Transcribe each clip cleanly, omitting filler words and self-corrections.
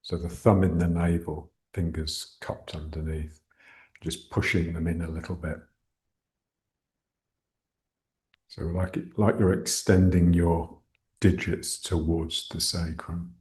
So the thumb in the navel, fingers cupped underneath, just pushing them in a little bit. So like you're extending your digits towards the sacrum.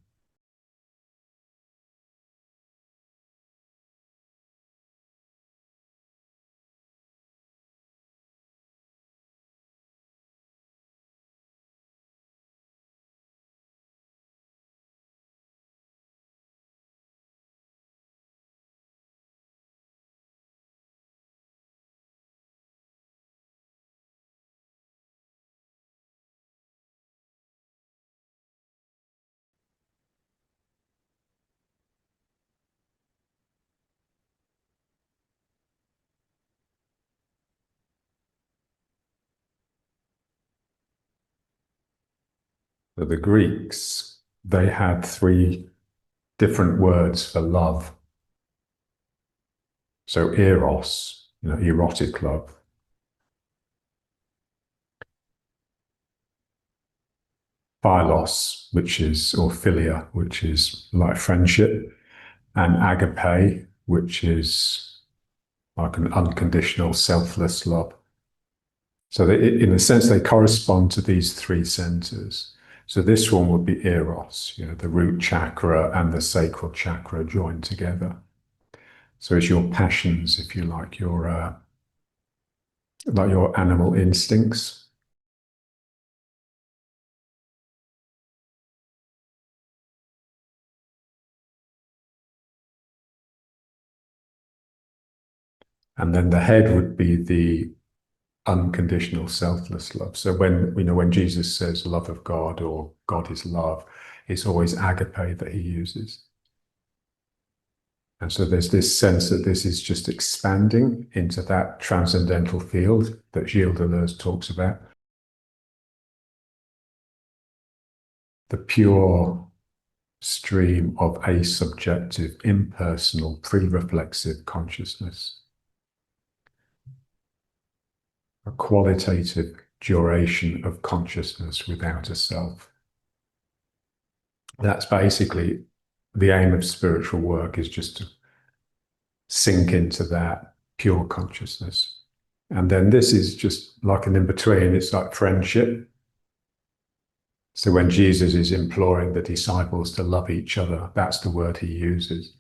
So the Greeks, they had 3 different words for love. So eros, erotic love. Philos, or philia, which is like friendship. And agape, which is like an unconditional, selfless love. So in a sense, they correspond to these 3 centers. So this one would be eros, the root chakra and the sacral chakra joined together. So it's your passions, if you like your animal instincts. And then the head would be the unconditional, selfless love. So when Jesus says love of God or God is love, it's always agape that he uses. And so there's this sense that this is just expanding into that transcendental field that Gilles Deleuze talks about. The pure stream of asubjective, impersonal, pre-reflexive consciousness. A qualitative duration of consciousness without a self. That's basically the aim of spiritual work, is just to sink into that pure consciousness. And then this is just like an in-between. It's like friendship. So when Jesus is imploring the disciples to love each other, that's the word he uses.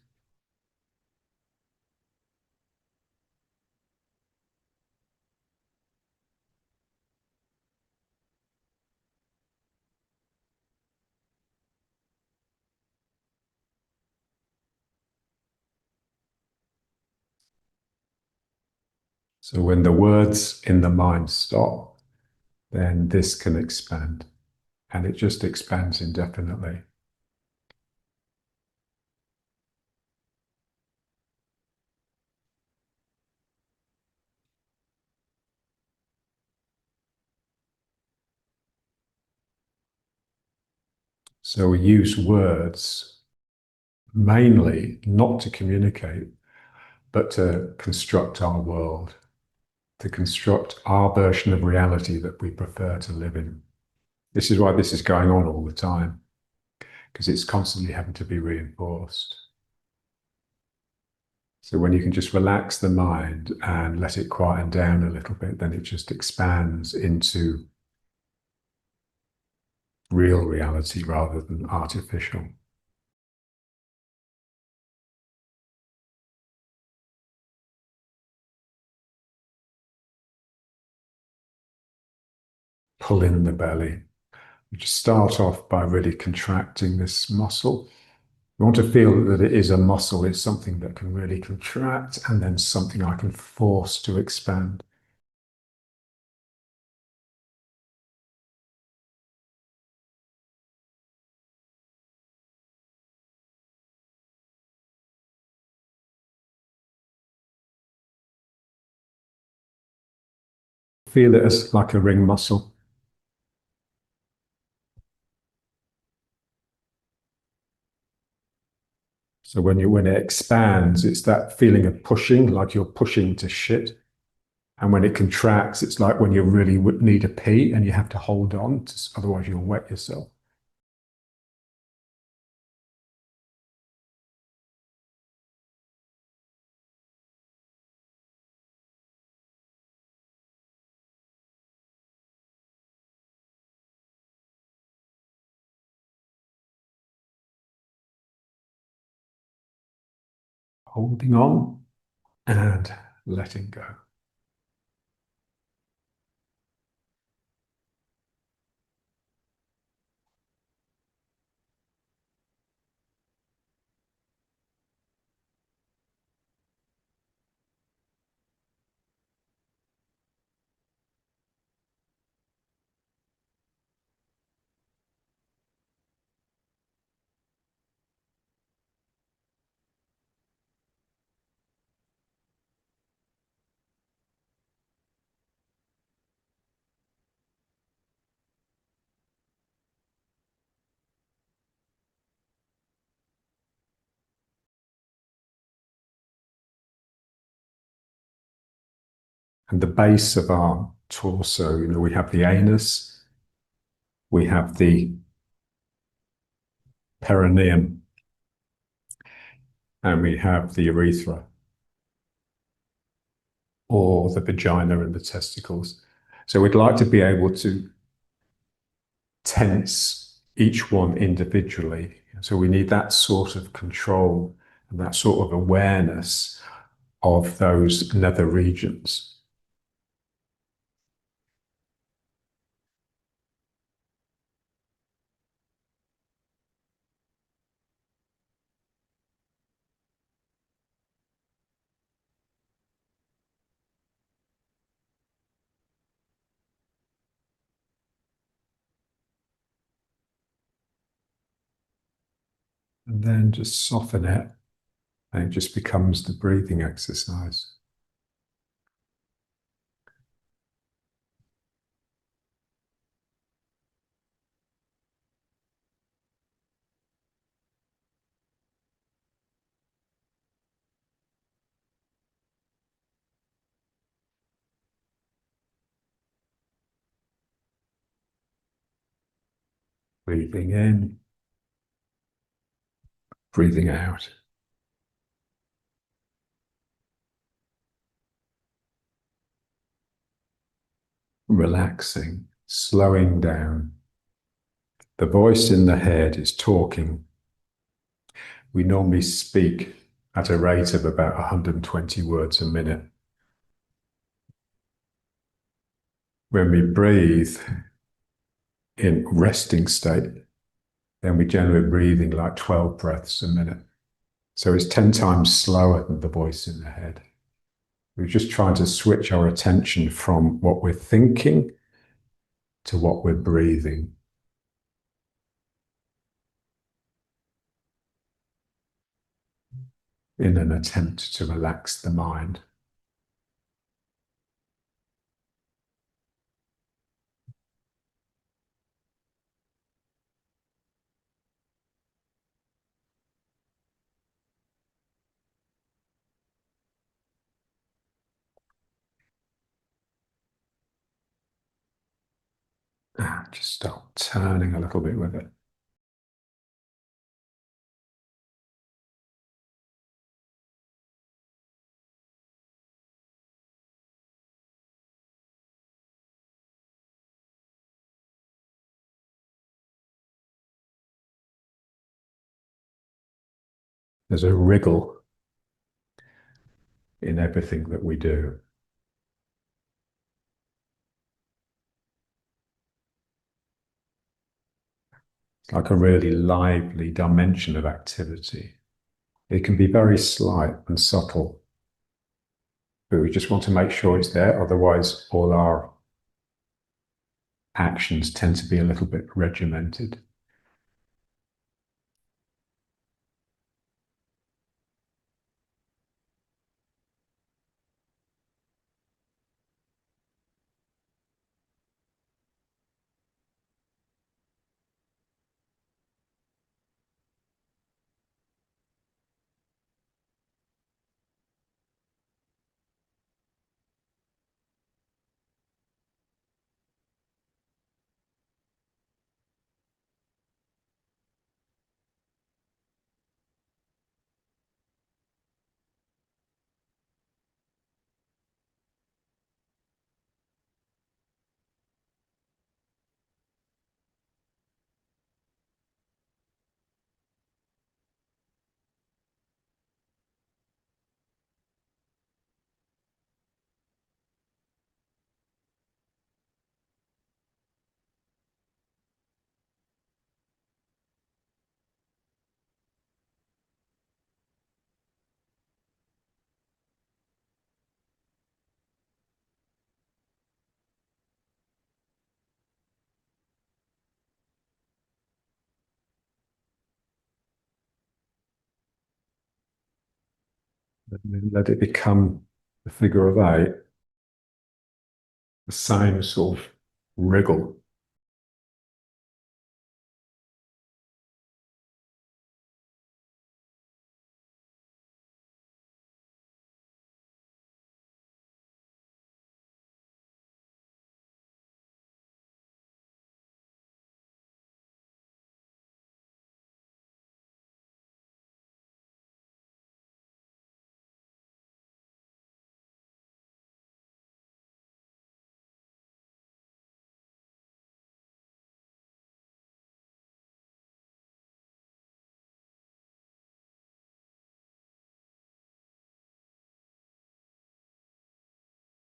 So when the words in the mind stop, then this can expand, and it just expands indefinitely. So we use words mainly not to communicate, but to construct our world, to construct our version of reality that we prefer to live in. This is why this is going on all the time, because it's constantly having to be reinforced. So when you can just relax the mind and let it quieten down a little bit, then it just expands into real reality rather than artificial. Pull in the belly. You just start off by really contracting this muscle. You want to feel that it is a muscle, it's something that can really contract, and then something I can force to expand. Feel it as like a ring muscle. So when it expands, it's that feeling of pushing, like you're pushing to shit. And when it contracts, it's like when you really need a pee and you have to hold on, otherwise you'll wet yourself. holding on and letting go. And the base of our torso, we have the anus, we have the perineum, and we have the urethra, or the vagina and the testicles. So we'd like to be able to tense each one individually. So we need that sort of control and that sort of awareness of those nether regions. And then just soften it, and it just becomes the breathing exercise. Breathing in, breathing out. Relaxing, slowing down. The voice in the head is talking. We normally speak at a rate of about 120 words a minute. When we breathe in resting state, then we generally breathing like 12 breaths a minute. So it's 10 times slower than the voice in the head. We're just trying to switch our attention from what we're thinking to what we're breathing. In an attempt to relax the mind. And just start turning a little bit with it. There's a wriggle in everything that we do. It's like a really lively dimension of activity. It can be very slight and subtle, but we just want to make sure it's there. Otherwise, all our actions tend to be a little bit regimented. And then let it become the figure of eight, the same sort of wriggle.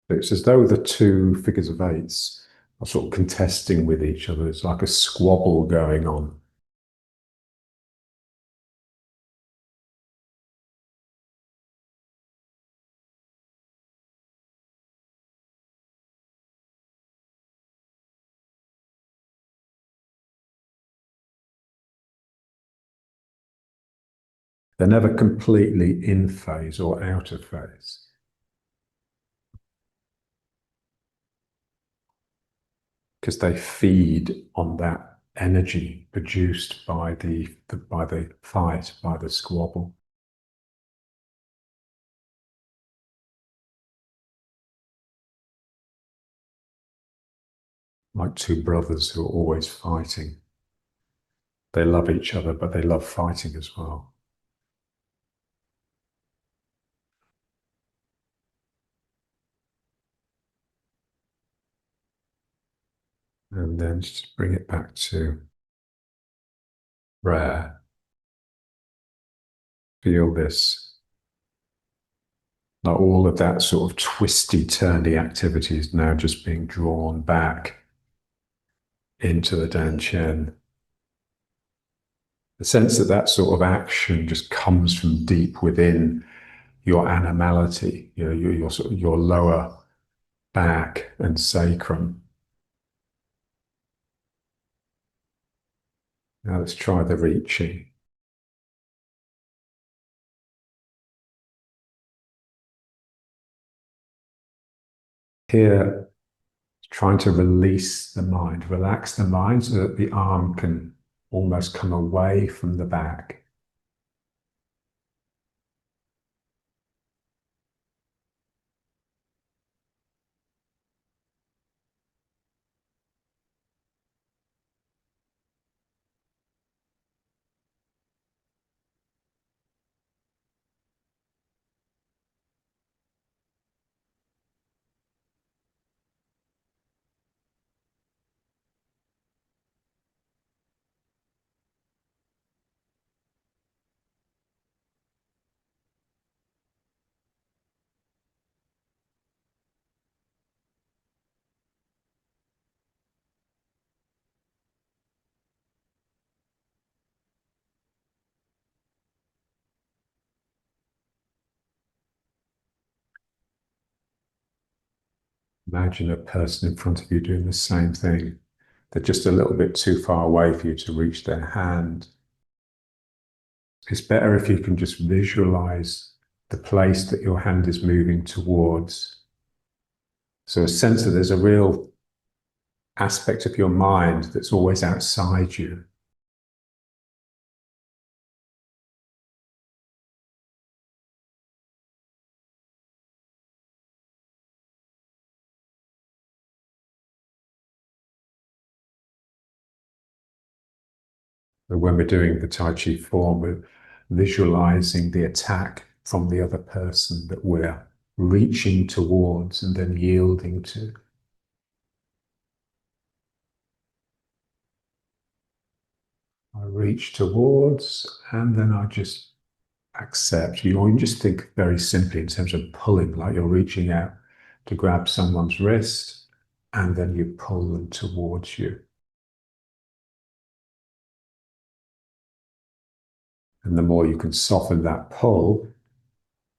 It's as though the two figures of eights are sort of contesting with each other. It's like a squabble going on. They're never completely in phase or out of phase because they feed on that energy produced by the fight, by the squabble. Like two brothers who are always fighting. They love each other, but they love fighting as well. And then just bring it back to rare. Feel this. Now, all of that sort of twisty, turny activity is now just being drawn back into the Danchen. The sense that that sort of action just comes from deep within your animality, your sort of your lower back and sacrum. Now let's try the reaching. Here, trying to release the mind, relax the mind so that the arm can almost come away from the back. Imagine a person in front of you doing the same thing. They're just a little bit too far away for you to reach their hand. It's better if you can just visualize the place that your hand is moving towards. So a sense that there's a real aspect of your mind that's always outside you. But when we're doing the Tai Chi form, we're visualizing the attack from the other person that we're reaching towards and then yielding to. I reach towards and then I just accept. You can just think very simply in terms of pulling, like you're reaching out to grab someone's wrist and then you pull them towards you. And the more you can soften that pull,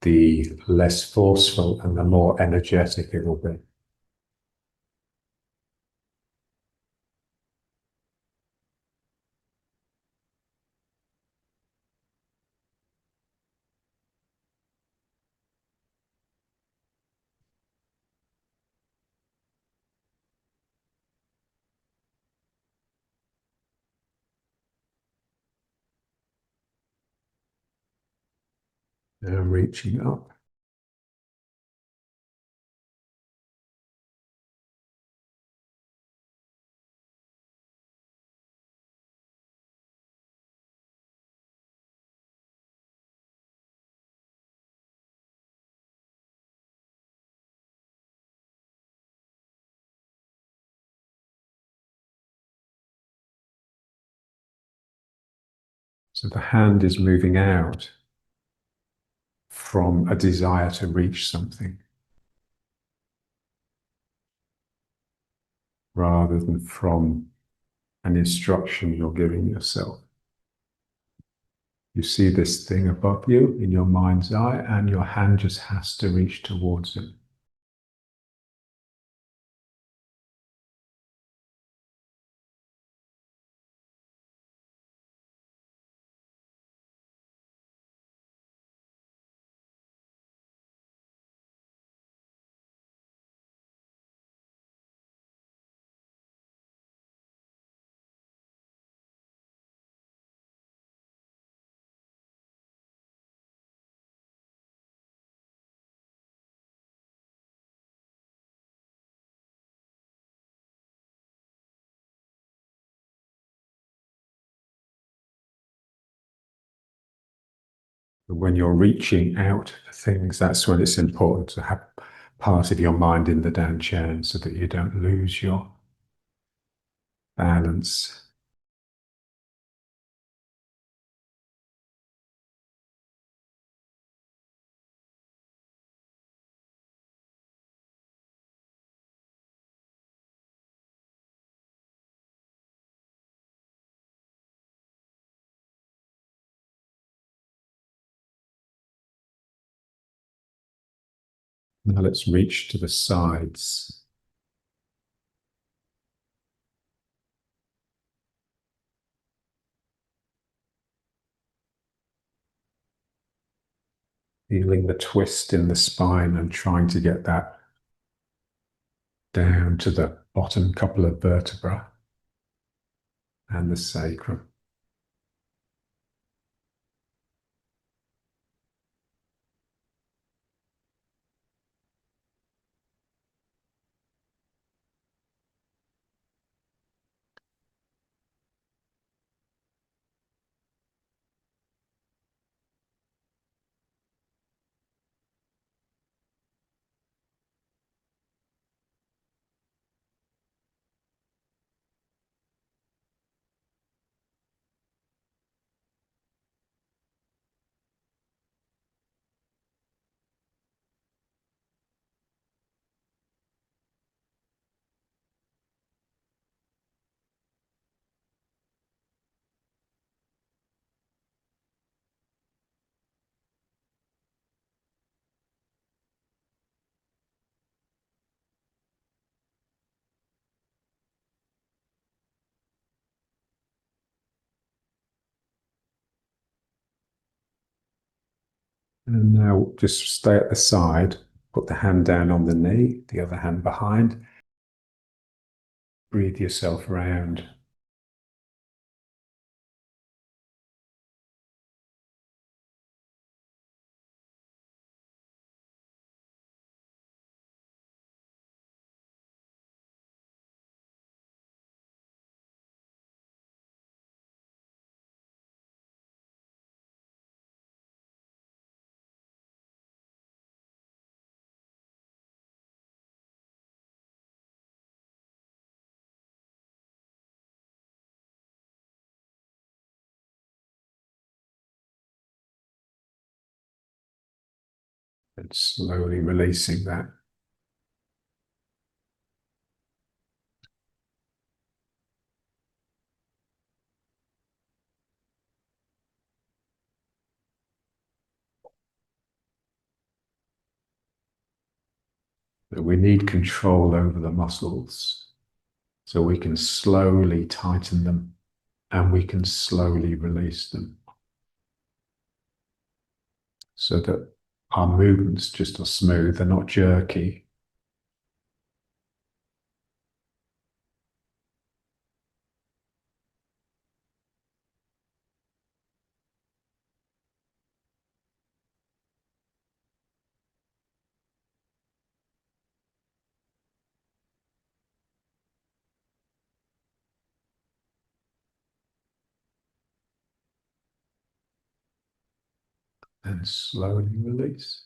the less forceful and the more energetic it will be. Now reaching up. So the hand is moving out from a desire to reach something rather than from an instruction you're giving yourself. You see this thing above you in your mind's eye, and your hand just has to reach towards it. When you're reaching out for things, that's when it's important to have part of your mind in the dantian so that you don't lose your balance. Now let's reach to the sides. Feeling the twist in the spine and trying to get that down to the bottom couple of vertebrae and the sacrum. And now just stay at the side, put the hand down on the knee, the other hand behind. Breathe yourself around. And slowly releasing that. That we need control over the muscles, so we can slowly tighten them and we can slowly release them, so that our movements just are smooth, they're not jerky. and slowly release.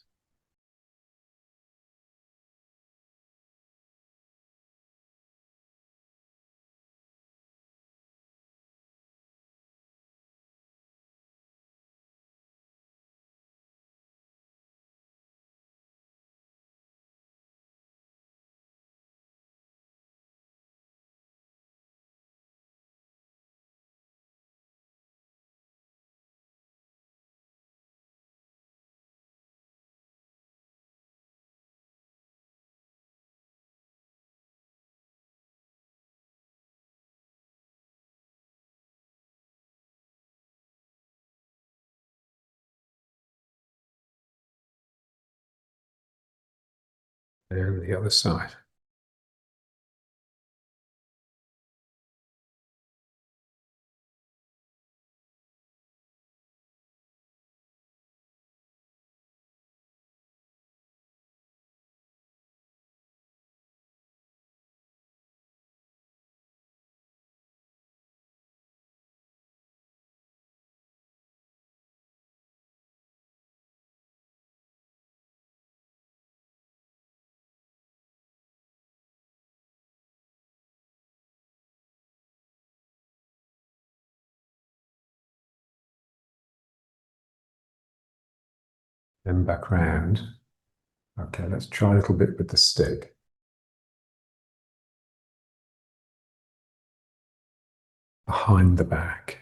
There, the other side. Then back round. Okay, let's try a little bit with the stick. Behind the back.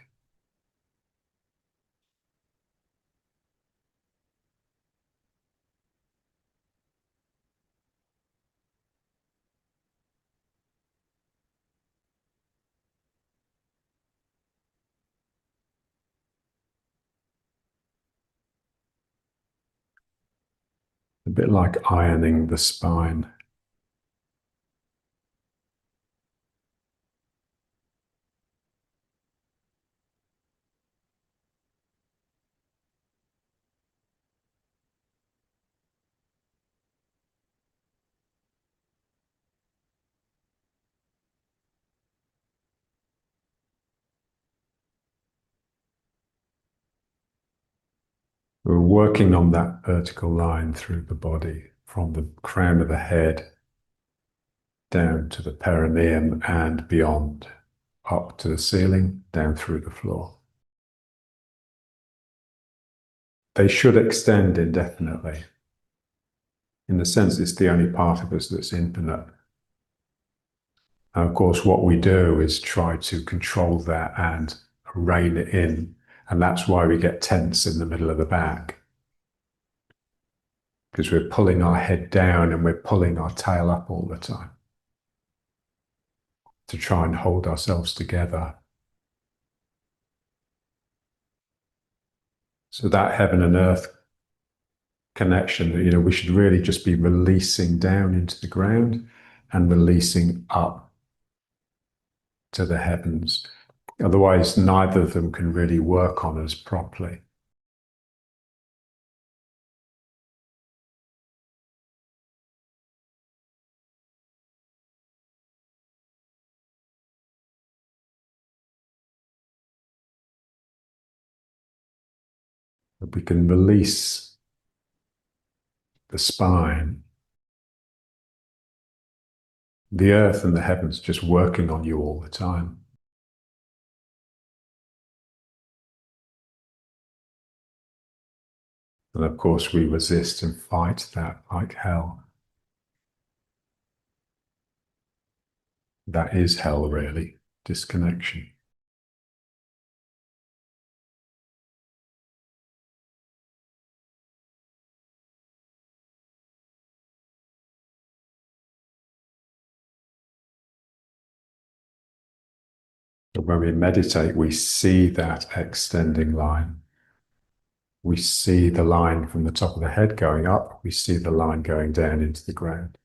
A bit like ironing the spine. We're working on that vertical line through the body, from the crown of the head down to the perineum and beyond, up to the ceiling, down through the floor. They should extend indefinitely. In a sense, it's the only part of us that's infinite. And of course, what we do is try to control that and rein it in. And that's why we get tense in the middle of the back. Because we're pulling our head down and we're pulling our tail up all the time to try and hold ourselves together. So that heaven and earth connection, we should really just be releasing down into the ground and releasing up to the heavens. Otherwise, neither of them can really work on us properly. If we can release the spine, the earth and the heavens just working on you all the time. And of course, we resist and fight that like hell. That is hell, really, disconnection. But when we meditate, we see that extending line. We see the line from the top of the head going up. We see the line going down into the ground.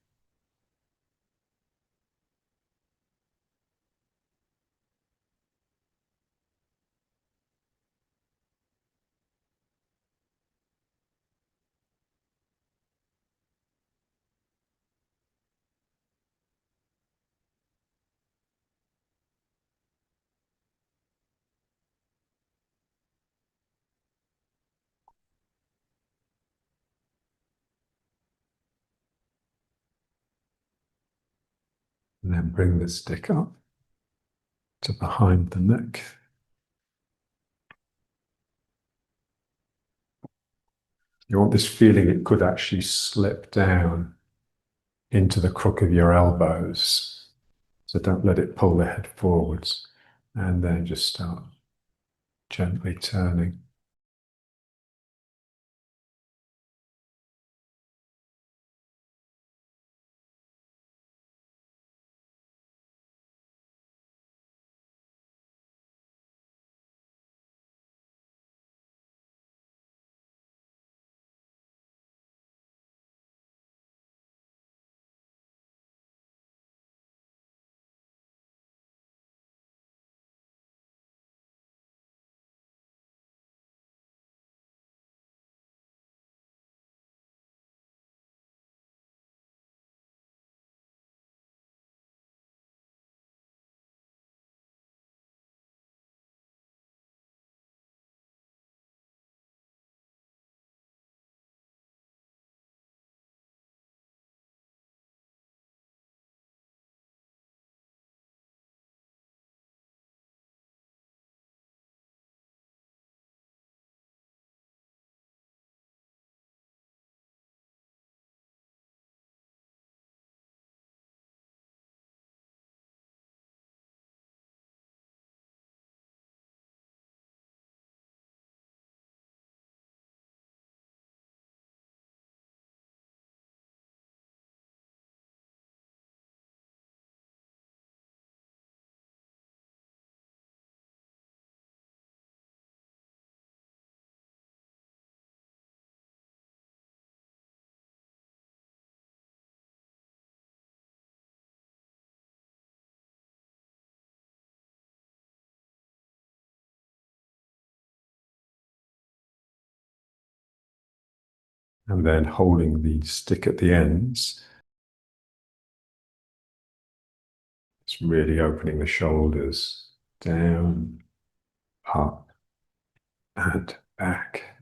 And then bring the stick up to behind the neck. You want this feeling it could actually slip down into the crook of your elbows. So don't let it pull the head forwards. And then just start gently turning. And then holding the stick at the ends, it's really opening the shoulders down, up, and back.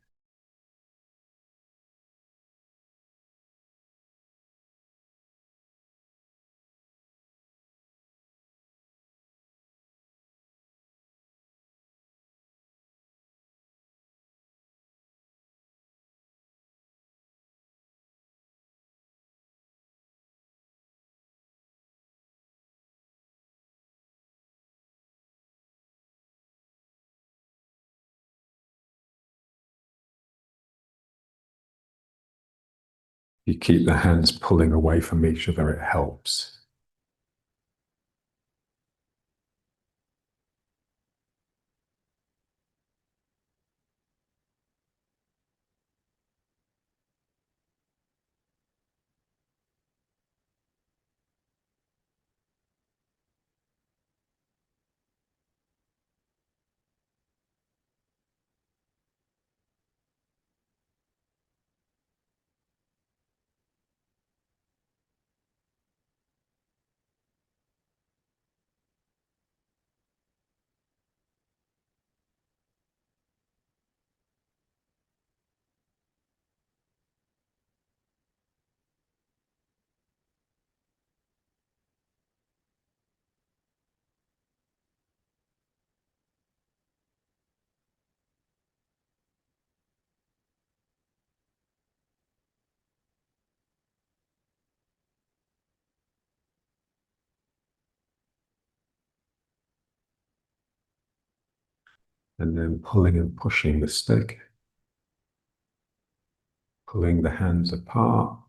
You keep the hands pulling away from each other, it helps. And then pulling and pushing the stick, pulling the hands apart.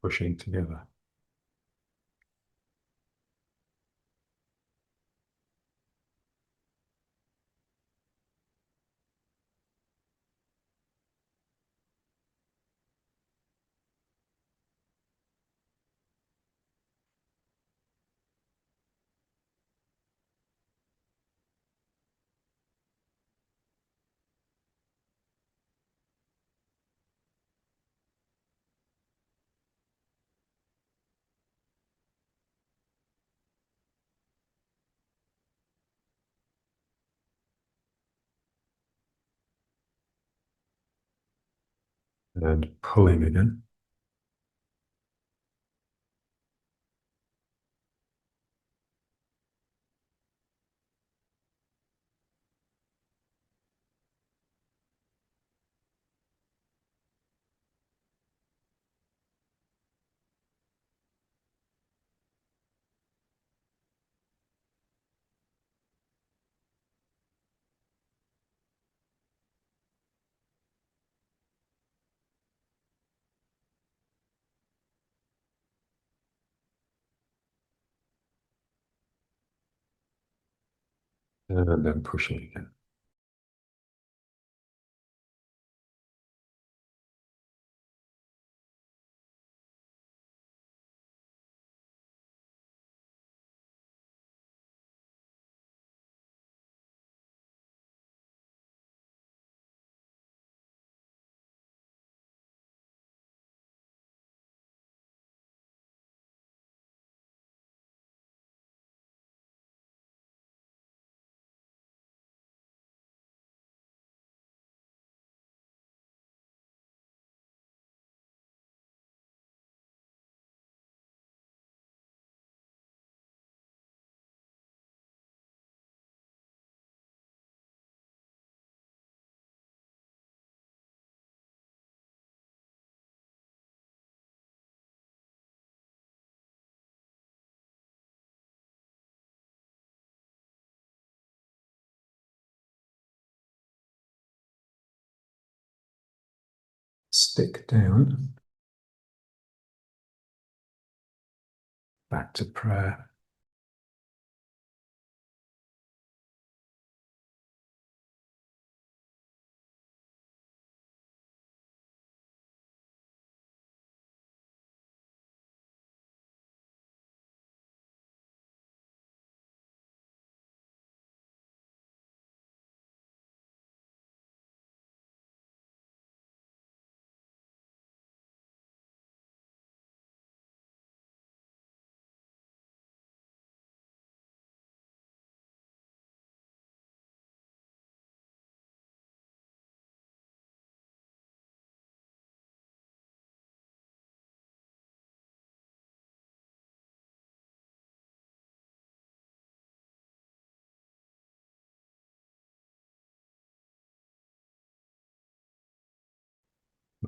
Pushing together. and pulling again. And then pushing again. Stick down. Back to prayer.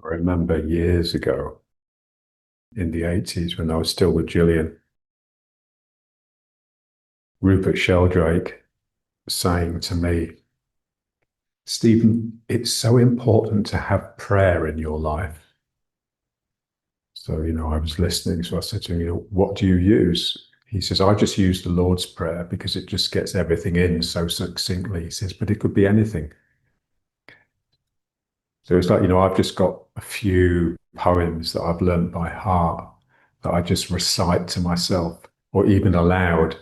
I remember years ago in the 80s when I was still with Gillian, Rupert Sheldrake saying to me, Stephen, it's so important to have prayer in your life. So, I was listening. So I said to him, what do you use? He says, I just use the Lord's Prayer because it just gets everything in so succinctly. He says, but it could be anything. So it's like, I've just got a few poems that I've learned by heart that I just recite to myself or even aloud.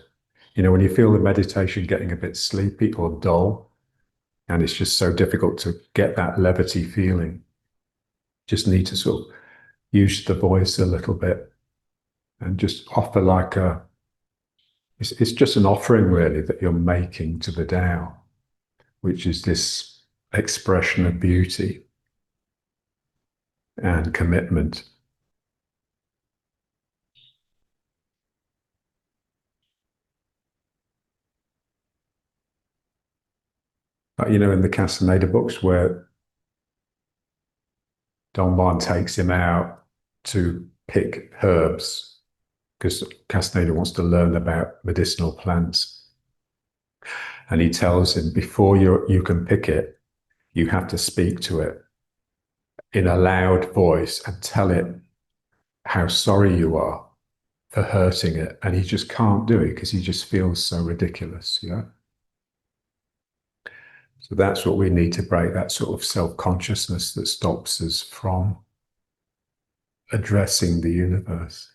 When you feel the meditation getting a bit sleepy or dull, and it's just so difficult to get that levity feeling, just need to sort of use the voice a little bit and just offer it's just an offering really that you're making to the Tao, which is this expression of beauty and commitment. But, in the Castaneda books where Don Juan takes him out to pick herbs because Castaneda wants to learn about medicinal plants. And he tells him before you can pick it, you have to speak to it in a loud voice and tell it how sorry you are for hurting it. And he just can't do it because he just feels so ridiculous, So that's what we need to break, that sort of self-consciousness that stops us from addressing the universe.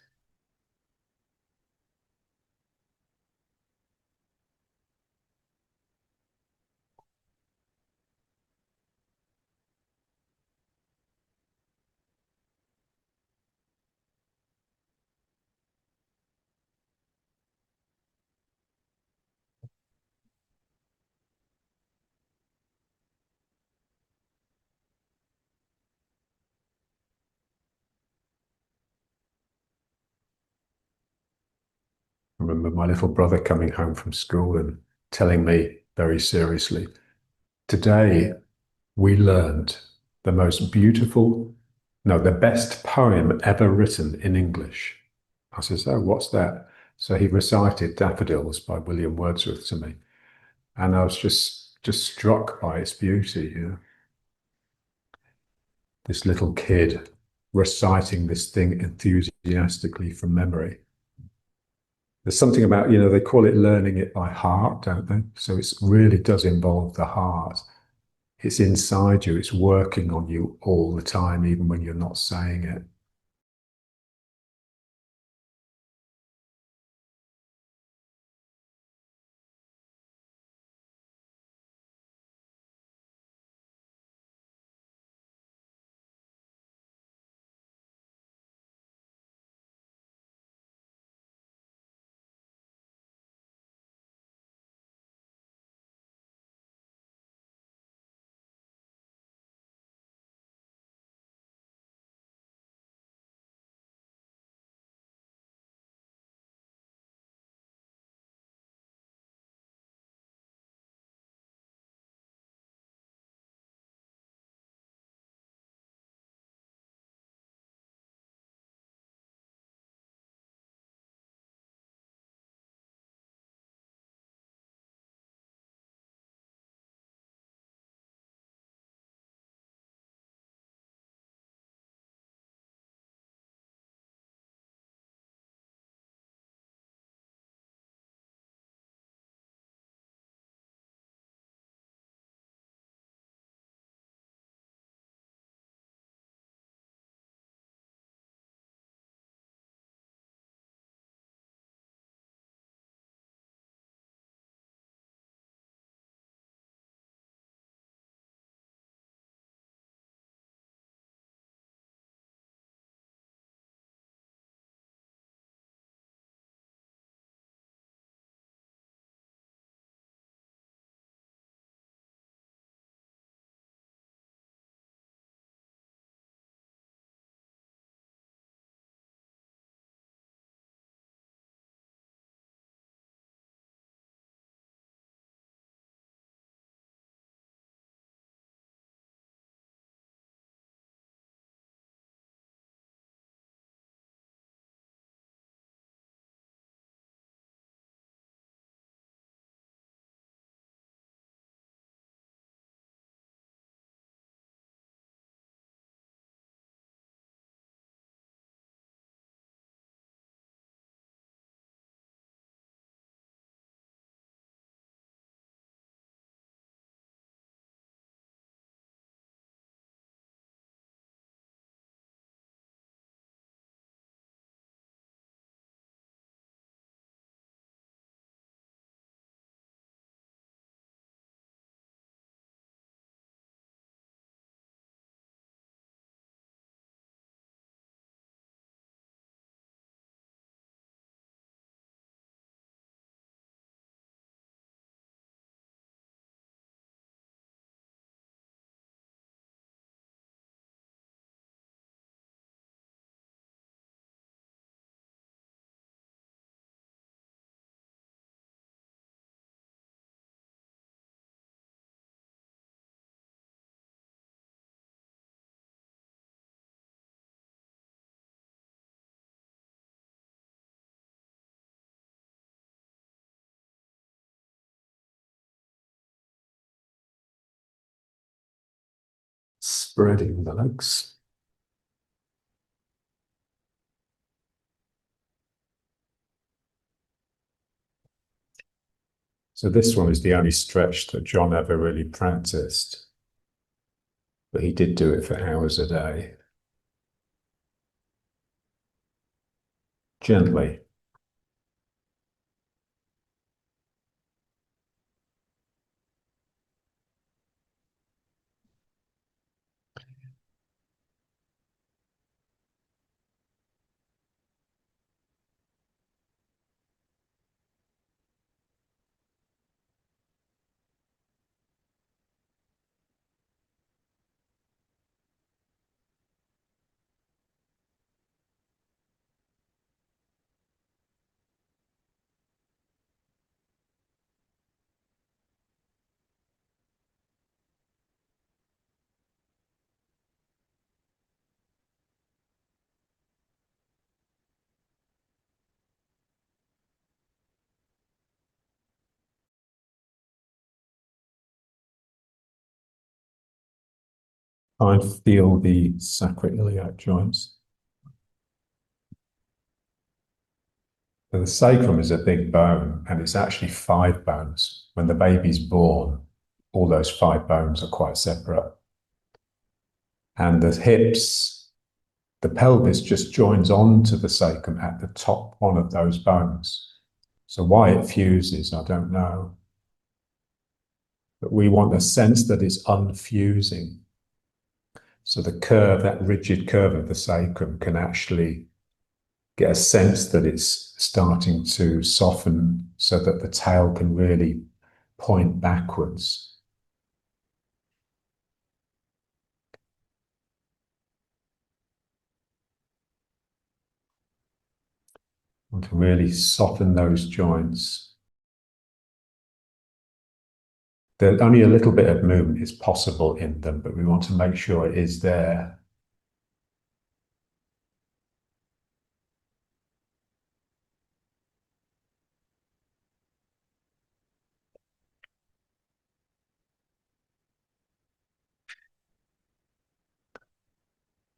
remember my little brother coming home from school and telling me very seriously, today we learned the most beautiful, no, the best poem ever written in English. I says, oh, what's that? So he recited Daffodils by William Wordsworth to me. And I was just struck by its beauty, you know. This little kid reciting this thing enthusiastically from memory. There's something about, you know, they call it learning it by heart, don't they? So it really does involve the heart. It's inside you, it's working on you all the time, even when you're not saying it. Spreading the legs. So this one is the only stretch that John ever really practiced, but he did do it for hours a day. Gently. I feel the sacroiliac joints. So the sacrum is a big bone, and it's actually five bones. When the baby's born, all those five bones are quite separate. And the hips, the pelvis just joins onto the sacrum at the top one of those bones. So why it fuses, I don't know. But we want a sense that it's unfusing. So the curve, that rigid curve of the sacrum, can actually get a sense that it's starting to soften so that the tail can really point backwards. Want to really soften those joints. Only a little bit of movement is possible in them, but we want to make sure it is there.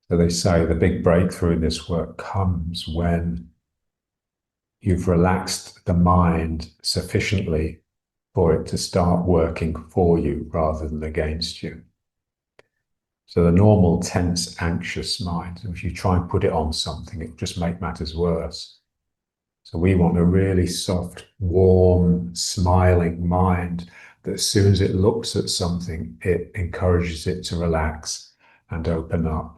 So they say the big breakthrough in this work comes when you've relaxed the mind sufficiently for it to start working for you rather than against you. So the normal tense, anxious mind, if you try and put it on something, it'll just make matters worse. So we want a really soft, warm, smiling mind that as soon as it looks at something, it encourages it to relax and open up.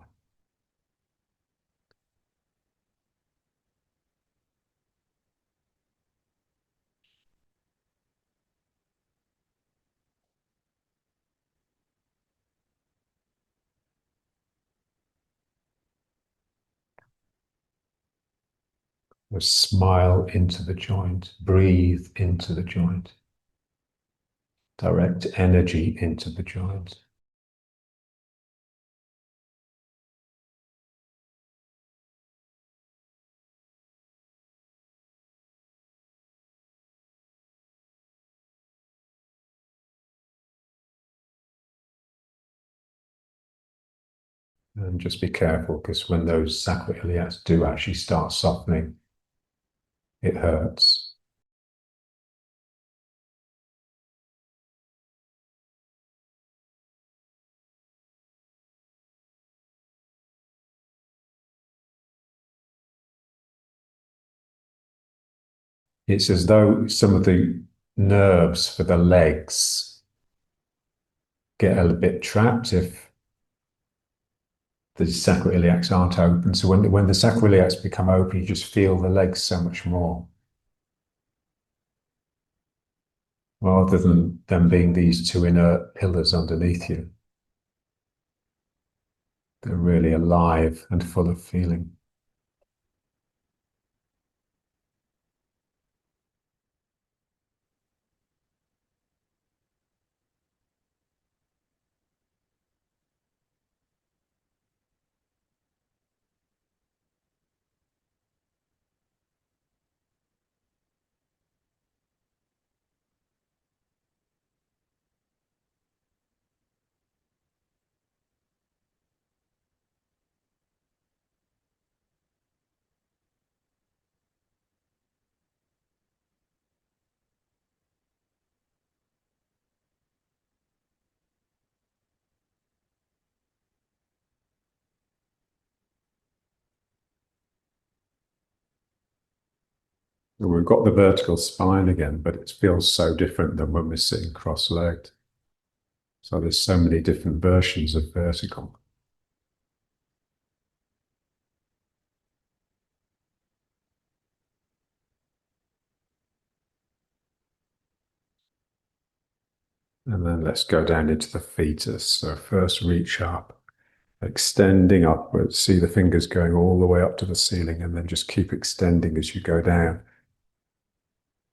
Smile into the joint, breathe into the joint, direct energy into the joint. And just be careful because when those sacroiliacs do actually start softening, it hurts. It's as though some of the nerves for the legs get a bit trapped if the sacroiliacs aren't open. So when the sacroiliacs become open, you just feel the legs so much more, rather than them being these two inert pillars underneath you. They're really alive and full of feeling. We've got the vertical spine again, but it feels so different than when we're sitting cross-legged. So there's so many different versions of vertical. And then let's go down into the fetus. So first reach up, extending upwards. See the fingers going all the way up to the ceiling, and then just keep extending as you go down.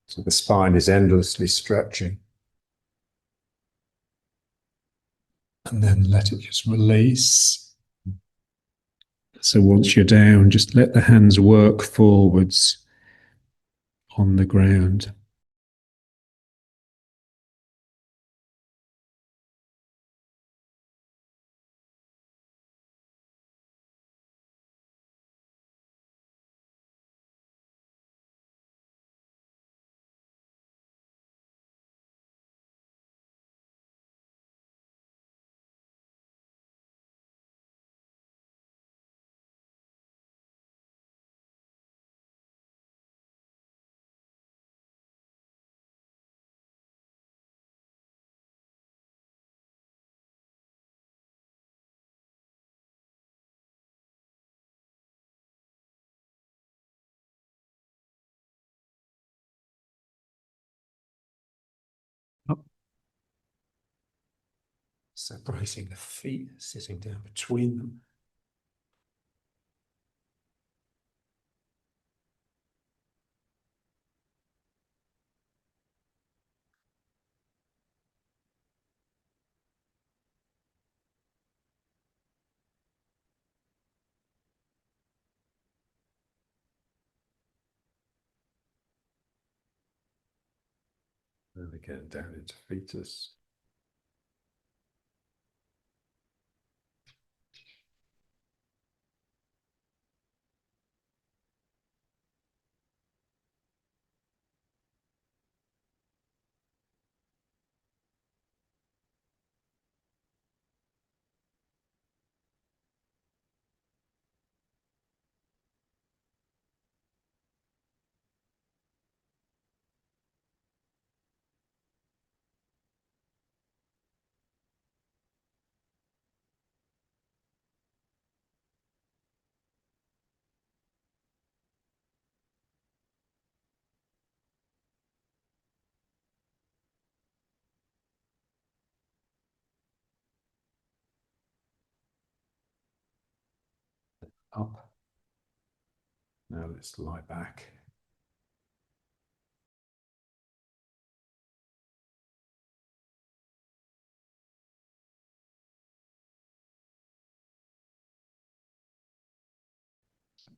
So the spine is endlessly stretching. And then let it just release. So once you're down, just let the hands work forwards on the ground. separating the feet, sitting down between them. And again, down into fetus. Up. Now let's lie back.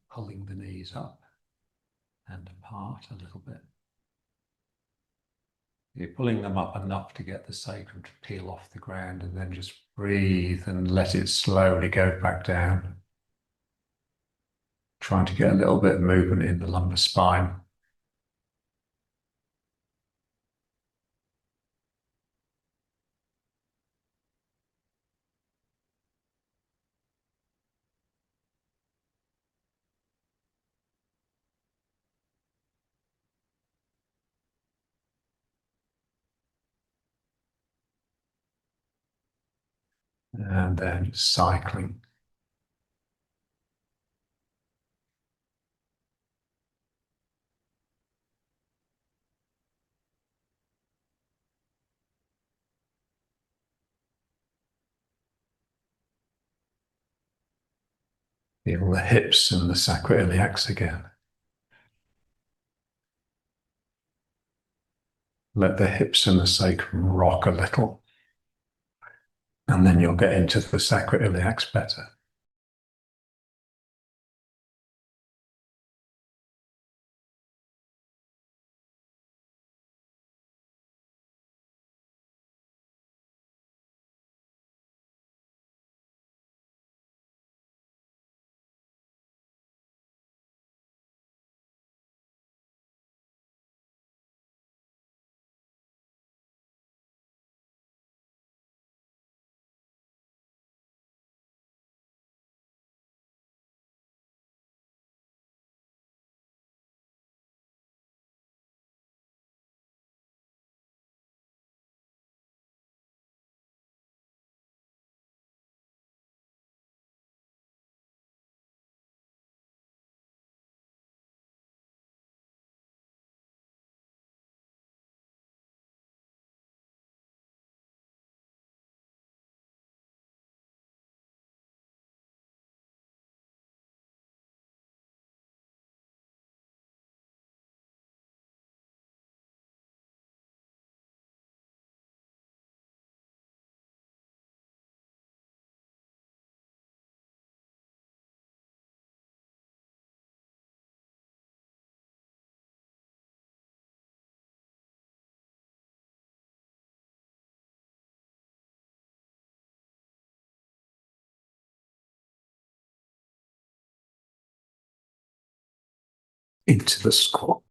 Pulling the knees up and apart a little bit. You're pulling them up enough to get the sacrum to peel off the ground, and then just breathe and let it slowly go back down. Trying to get a little bit of movement in the lumbar spine. And then cycling. Feel the hips and the sacroiliacs again. Let the hips and the sacrum rock a little, and then you'll get into the sacroiliacs better. Into the squat.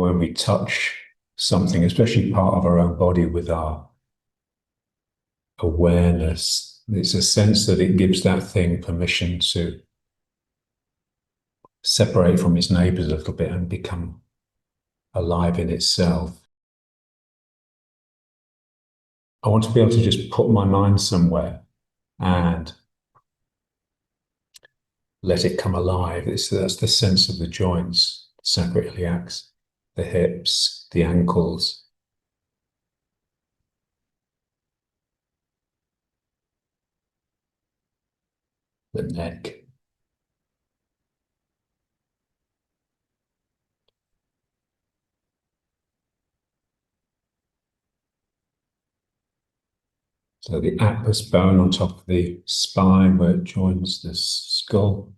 when we touch something, especially part of our own body with our awareness, it's a sense that it gives that thing permission to separate from its neighbors a little bit and become alive in itself. I want to be able to just put my mind somewhere and let it come alive. That's the sense of the joints, sacroiliacs, the hips, the ankles, the neck. So the atlas bone on top of the spine where it joins the skull.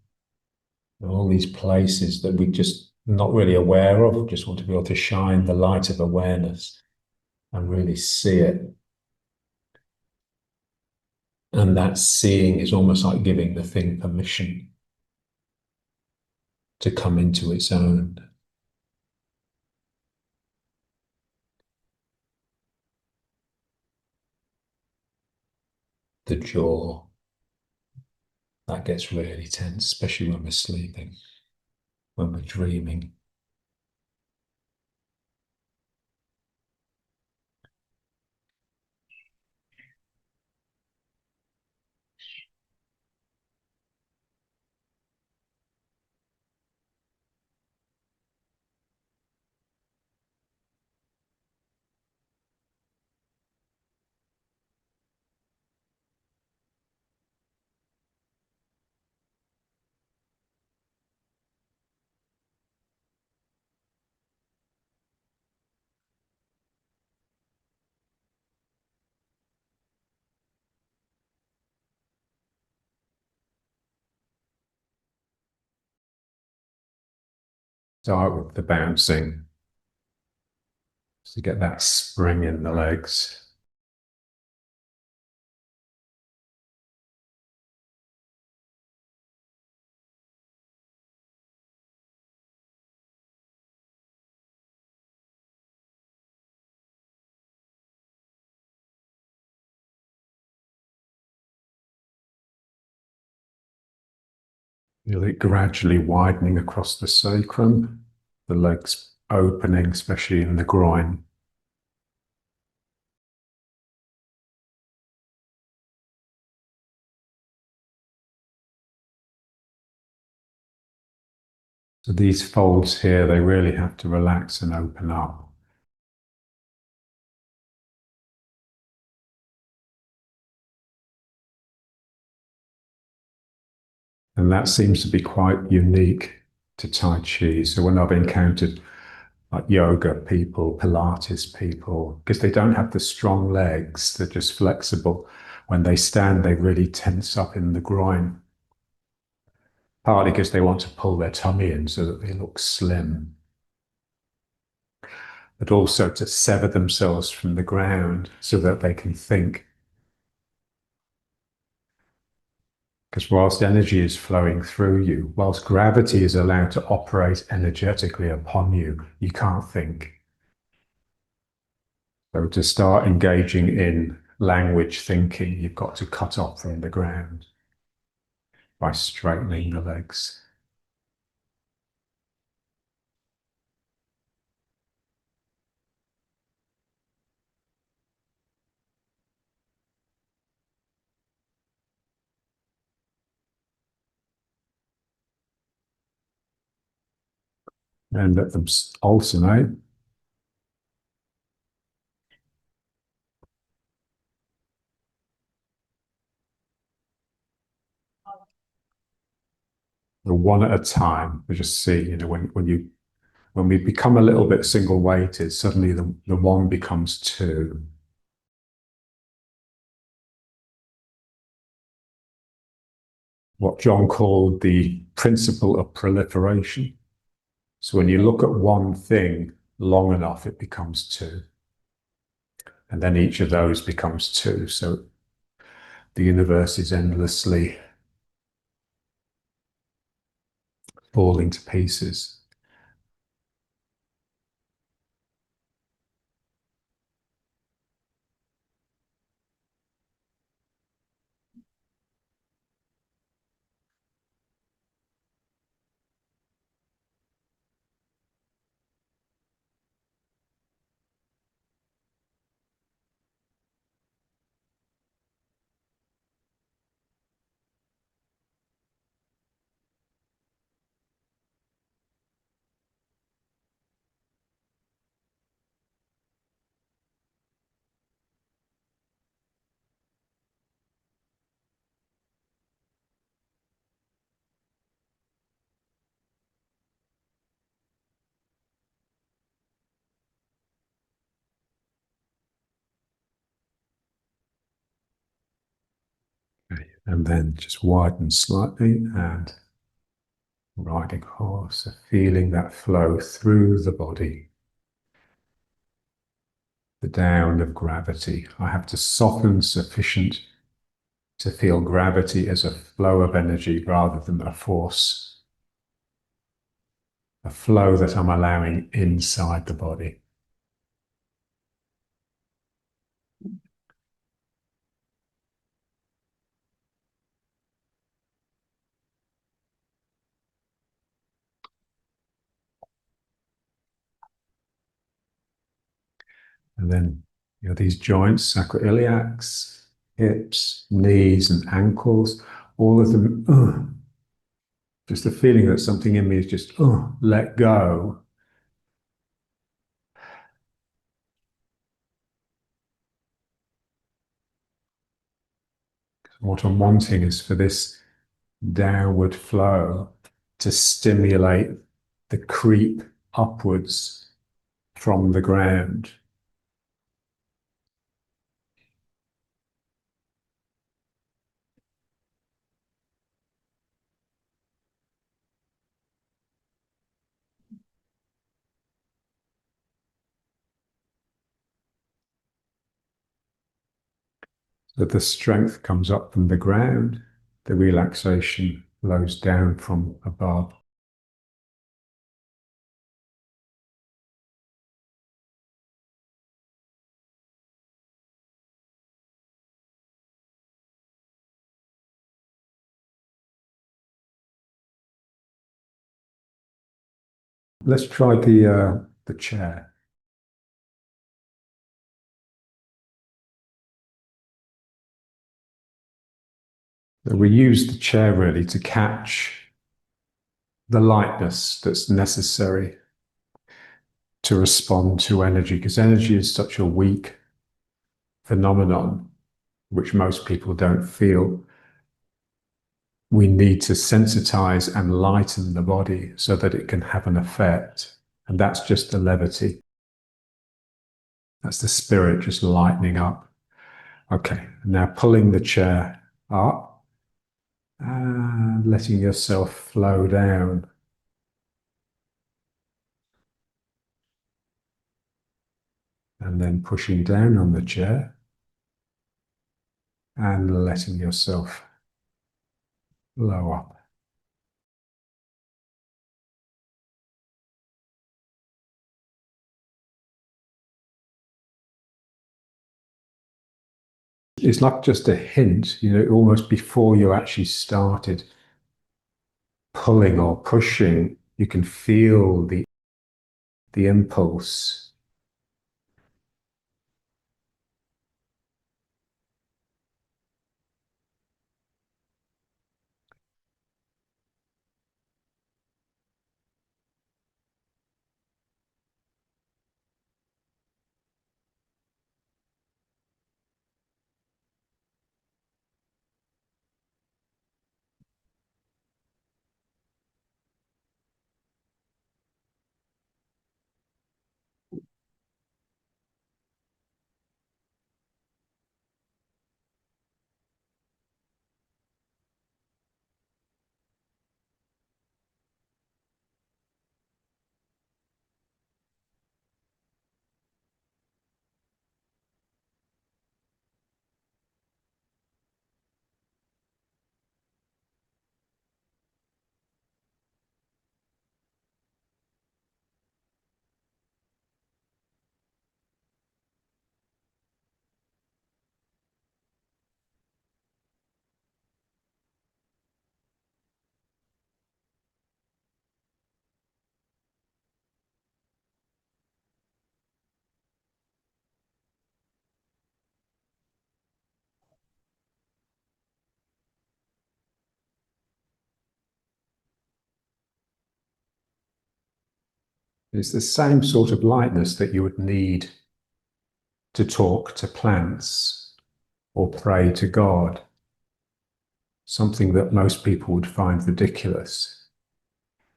And all these places that we just not really aware of, just want to be able to shine the light of awareness and really see it. And that seeing is almost like giving the thing permission to come into its own. The jaw, that gets really tense, especially when we're sleeping, when we're dreaming. Start with the bouncing to get that spring in the legs. Feel it gradually widening across the sacrum, the legs opening, especially in the groin. So these folds here, they really have to relax and open up. And that seems to be quite unique to Tai Chi. So when I've encountered like yoga people, Pilates people, because they don't have the strong legs, they're just flexible. When they stand, they really tense up in the groin, partly because they want to pull their tummy in so that they look slim, but also to sever themselves from the ground so that they can think. Because whilst energy is flowing through you, whilst gravity is allowed to operate energetically upon you, you can't think. So to start engaging in language thinking, you've got to cut off from the ground by straightening the legs. And let them alternate. One at a time. We just see, when we become a little bit single weighted, suddenly the one becomes two. What John called the principle of proliferation. So when you look at one thing long enough, it becomes two. And then each of those becomes two. So the universe is endlessly falling to pieces. and then just widen slightly and riding horse, so feeling that flow through the body, the down of gravity. I have to soften sufficient to feel gravity as a flow of energy rather than a force, a flow that I'm allowing inside the body. And then, these joints, sacroiliacs, hips, knees, and ankles, all of them, just the feeling that something in me is just, let go. What I'm wanting is for this downward flow to stimulate the creep upwards from the ground. So the strength comes up from the ground, the relaxation flows down from above. Let's try the chair. We use the chair really to catch the lightness that's necessary to respond to energy, because energy is such a weak phenomenon, which most people don't feel. We need to sensitize and lighten the body so that it can have an effect. And that's just the levity. That's the spirit just lightening up. Okay, now pulling the chair up and letting yourself flow down. And then pushing down on the chair and letting yourself flow up. It's like just a hint, almost before you actually started pulling or pushing, you can feel the impulse. It's the same sort of lightness that you would need to talk to plants or pray to God, something that most people would find ridiculous.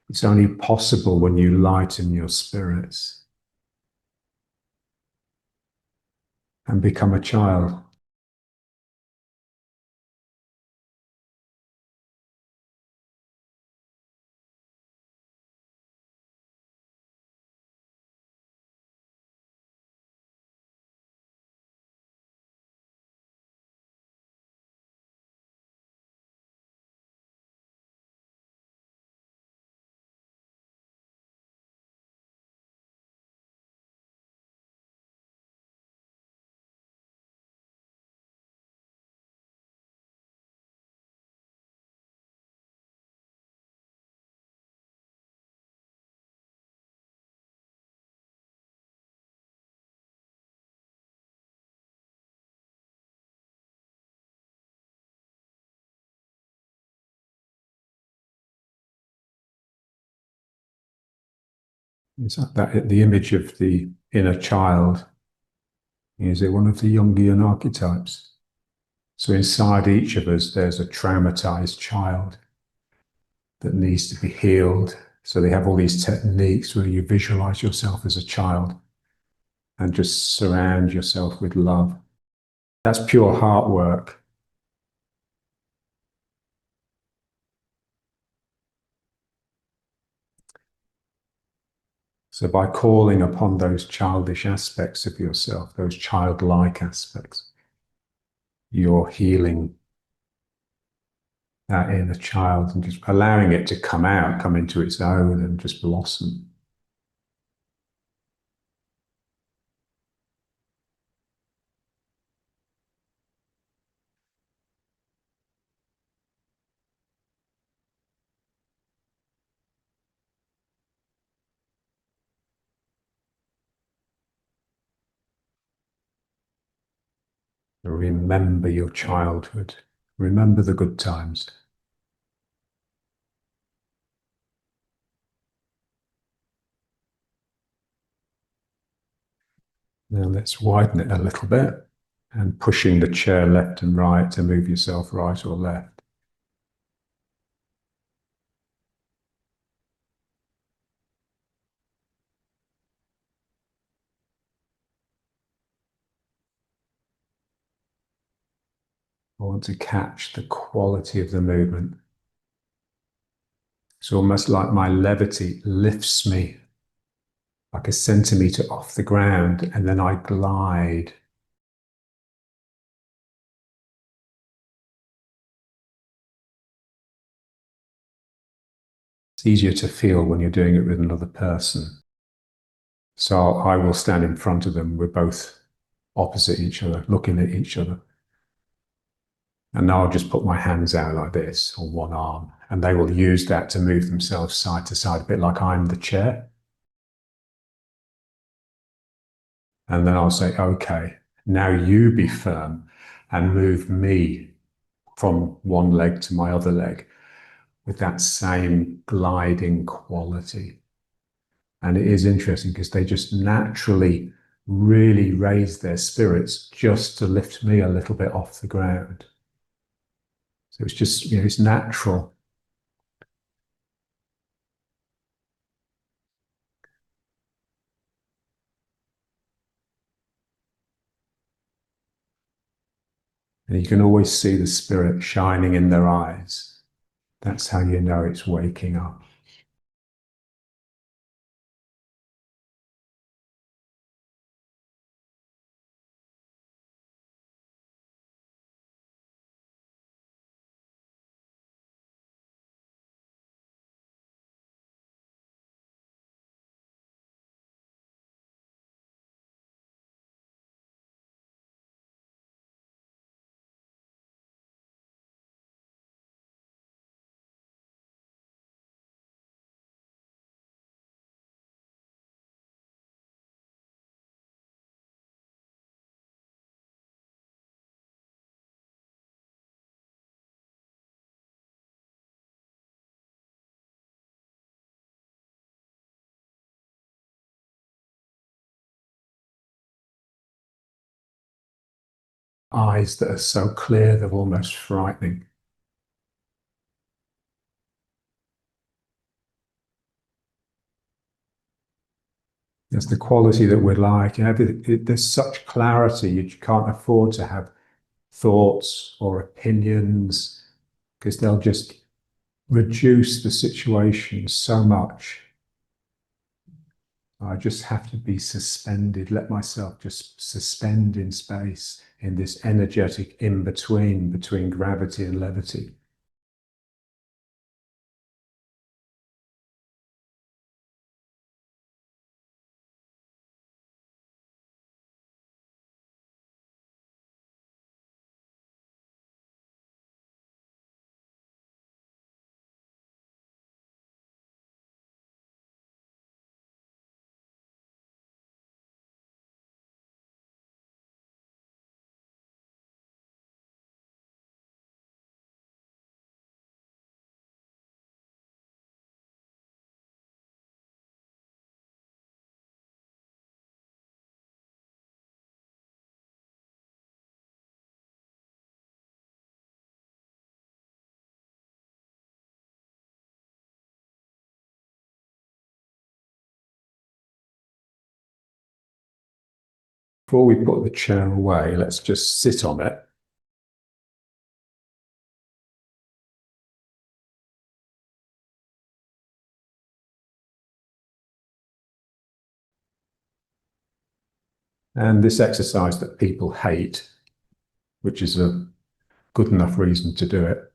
It's only possible when you lighten your spirits and become a child. It's like that, the image of the inner child is one of the Jungian archetypes. So inside each of us, there's a traumatized child that needs to be healed. So they have all these techniques where you visualize yourself as a child and just surround yourself with love. That's pure heart work. So by calling upon those childish aspects of yourself, those childlike aspects, you're healing that inner child and just allowing it to come out, come into its own and just blossom. Remember your childhood. Remember the good times. Now let's widen it a little bit and pushing the chair left and right to move yourself right or left. I want to catch the quality of the movement. It's almost like my levity lifts me like a centimeter off the ground, and then I glide. It's easier to feel when you're doing it with another person. So I will stand in front of them. We're both opposite each other, looking at each other. And now I'll just put my hands out like this, or one arm, and they will use that to move themselves side to side, a bit like I'm the chair. And then I'll say, okay, now you be firm and move me from one leg to my other leg with that same gliding quality. And it is interesting because they just naturally really raise their spirits just to lift me a little bit off the ground. So it's just, it's natural. And you can always see the spirit shining in their eyes. That's how you know it's waking up. Eyes that are so clear, they're almost frightening. It's the quality that we're like. There's such clarity, you can't afford to have thoughts or opinions because they'll just reduce the situation so much. I just have to be suspended, let myself just suspend in space in this energetic in between gravity and levity. Before we put the chair away, let's just sit on it. And this exercise that people hate, which is a good enough reason to do it.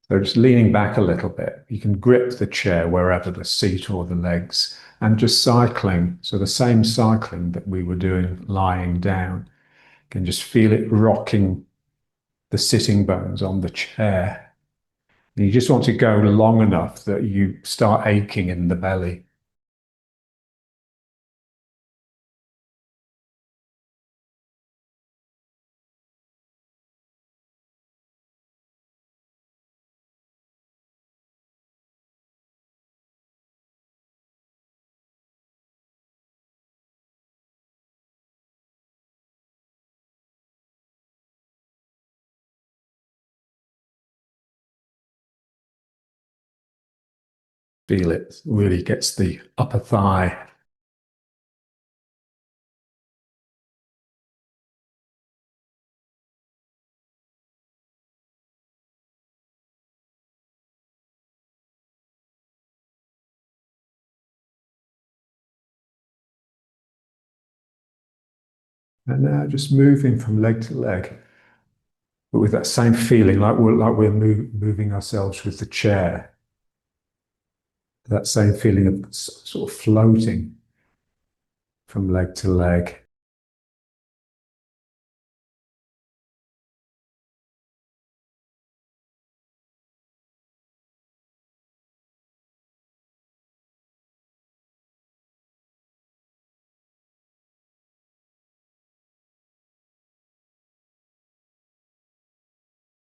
So just leaning back a little bit, you can grip the chair wherever the seat or the legs and just cycling. So the same cycling that we were doing lying down, you can just feel it rocking the sitting bones on the chair. And you just want to go long enough that you start aching in the belly. Feel it really gets the upper thigh. And now just moving from leg to leg, but with that same feeling, like we're moving ourselves with the chair. That same feeling of sort of floating from leg to leg.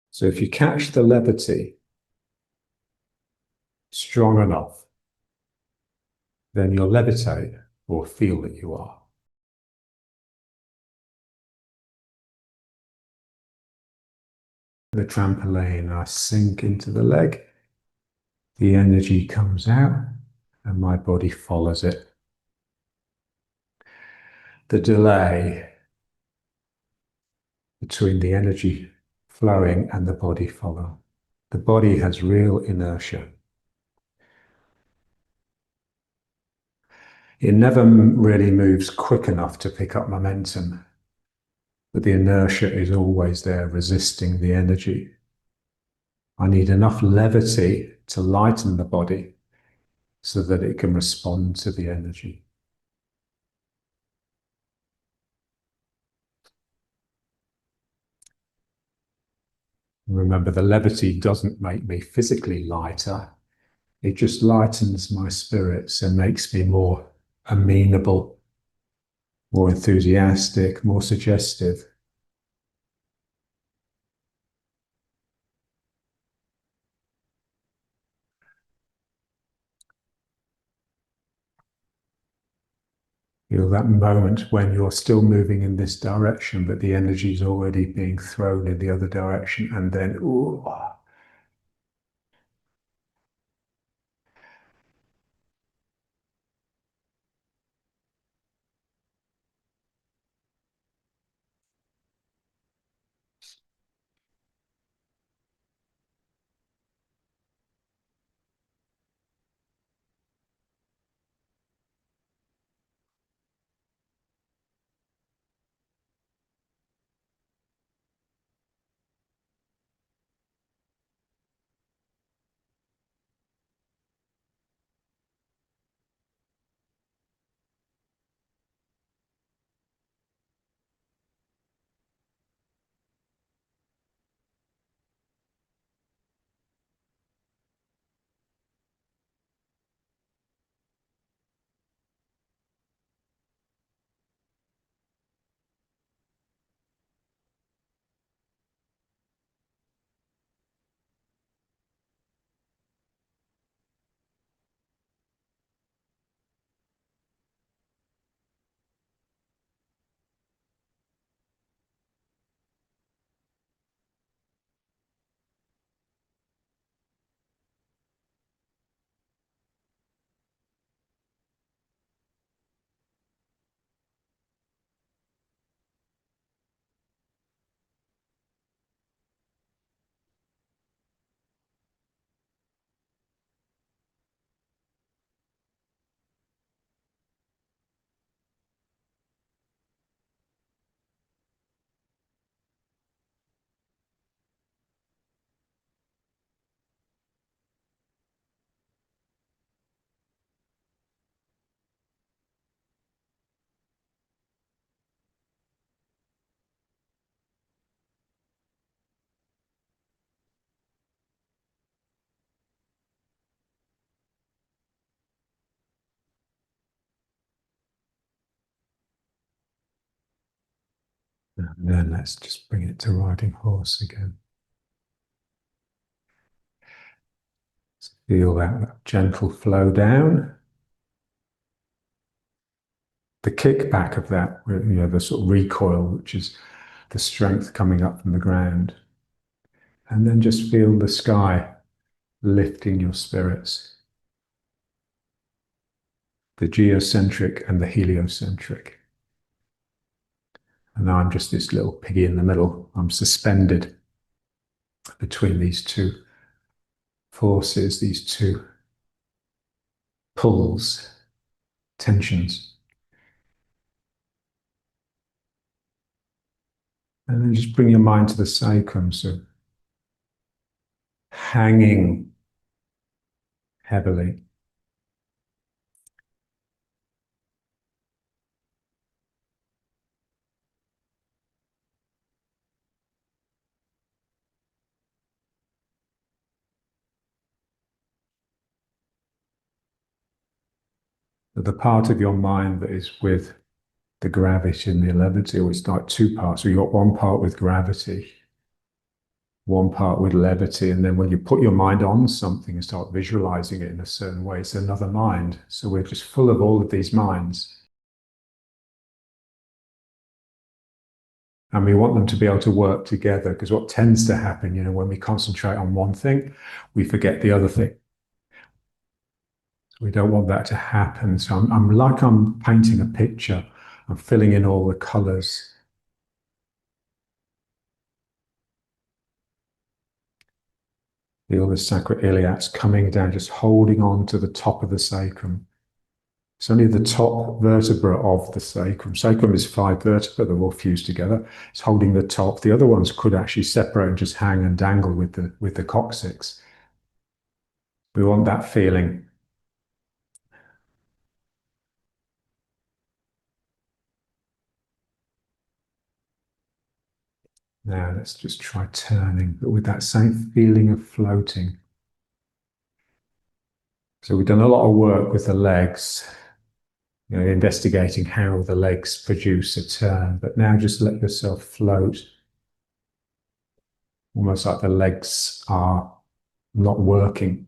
So if you catch the levity strong enough, then you'll levitate or feel that you are. The trampoline, I sink into the leg, the energy comes out, and my body follows it. The delay between the energy flowing and the body follow. The body has real inertia. It never really moves quick enough to pick up momentum, but the inertia is always there resisting the energy. I need enough levity to lighten the body so that it can respond to the energy. Remember, the levity doesn't make me physically lighter. It just lightens my spirits and makes me more amenable, more enthusiastic, more suggestive. Feel that moment when you're still moving in this direction, but the energy is already being thrown in the other direction, and then, ooh. And then let's just bring it to riding horse again. Feel that gentle flow down. The kickback of that, the sort of recoil, which is the strength coming up from the ground. And then just feel the sky lifting your spirits. The geocentric and the heliocentric. And now I'm just this little piggy in the middle. I'm suspended between these two forces, these two pulls, tensions. And then just bring your mind to the sacrum, so hanging heavily. The part of your mind that is with the gravity and the levity, or it's like two parts. So you've got one part with gravity, one part with levity, and then when you put your mind on something and start visualizing it in a certain way, it's another mind. So we're just full of all of these minds. And we want them to be able to work together, because what tends to happen, when we concentrate on one thing, we forget the other thing. We don't want that to happen. So I'm painting a picture. I'm filling in all the colors. Feel the sacroiliacs coming down, just holding on to the top of the sacrum. It's only the top vertebra of the sacrum. Sacrum is 5 vertebrae, they're all fused together. It's holding the top. The other ones could actually separate and just hang and dangle with the coccyx. We want that feeling. Now let's just try turning, but with that same feeling of floating. So we've done a lot of work with the legs, investigating how the legs produce a turn, but now just let yourself float, almost like the legs are not working.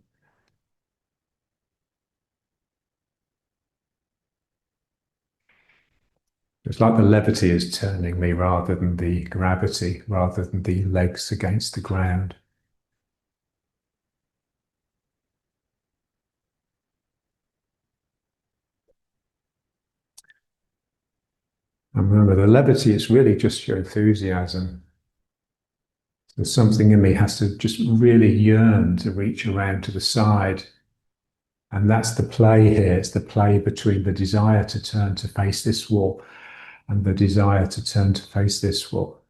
It's like the levity is turning me rather than the gravity, rather than the legs against the ground. And remember, the levity is really just your enthusiasm. There's something in me has to just really yearn to reach around to the side. And that's the play here. It's the play between the desire to turn to face this wall and the desire to turn to face this wall.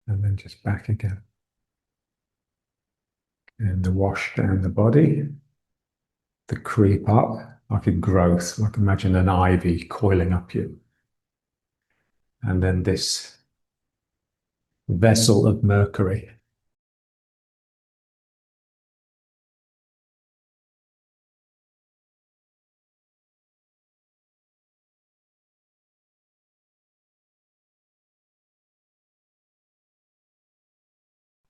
and then just back again. And the wash down the body, the creep up, like a growth, like imagine an ivy coiling up you. And then this vessel of mercury.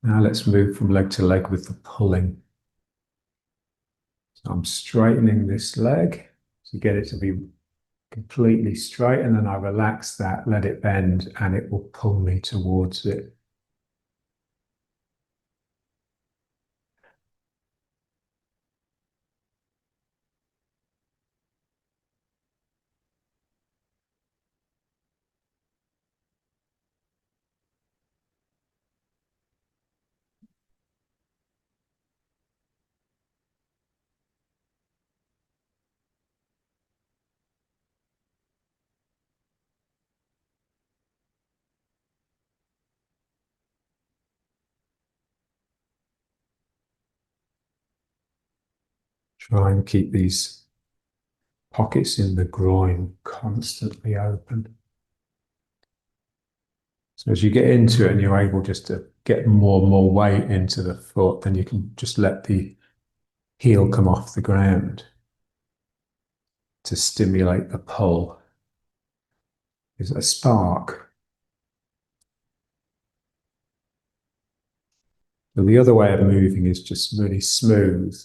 Now let's move from leg to leg with the pulling. So I'm straightening this leg to get it to be completely straight, and then I relax that, let it bend, and it will pull me towards it. Try and keep these pockets in the groin constantly open. So as you get into it and you're able just to get more and more weight into the foot, then you can just let the heel come off the ground to stimulate the pull. Is a spark. And the other way of moving is just really smooth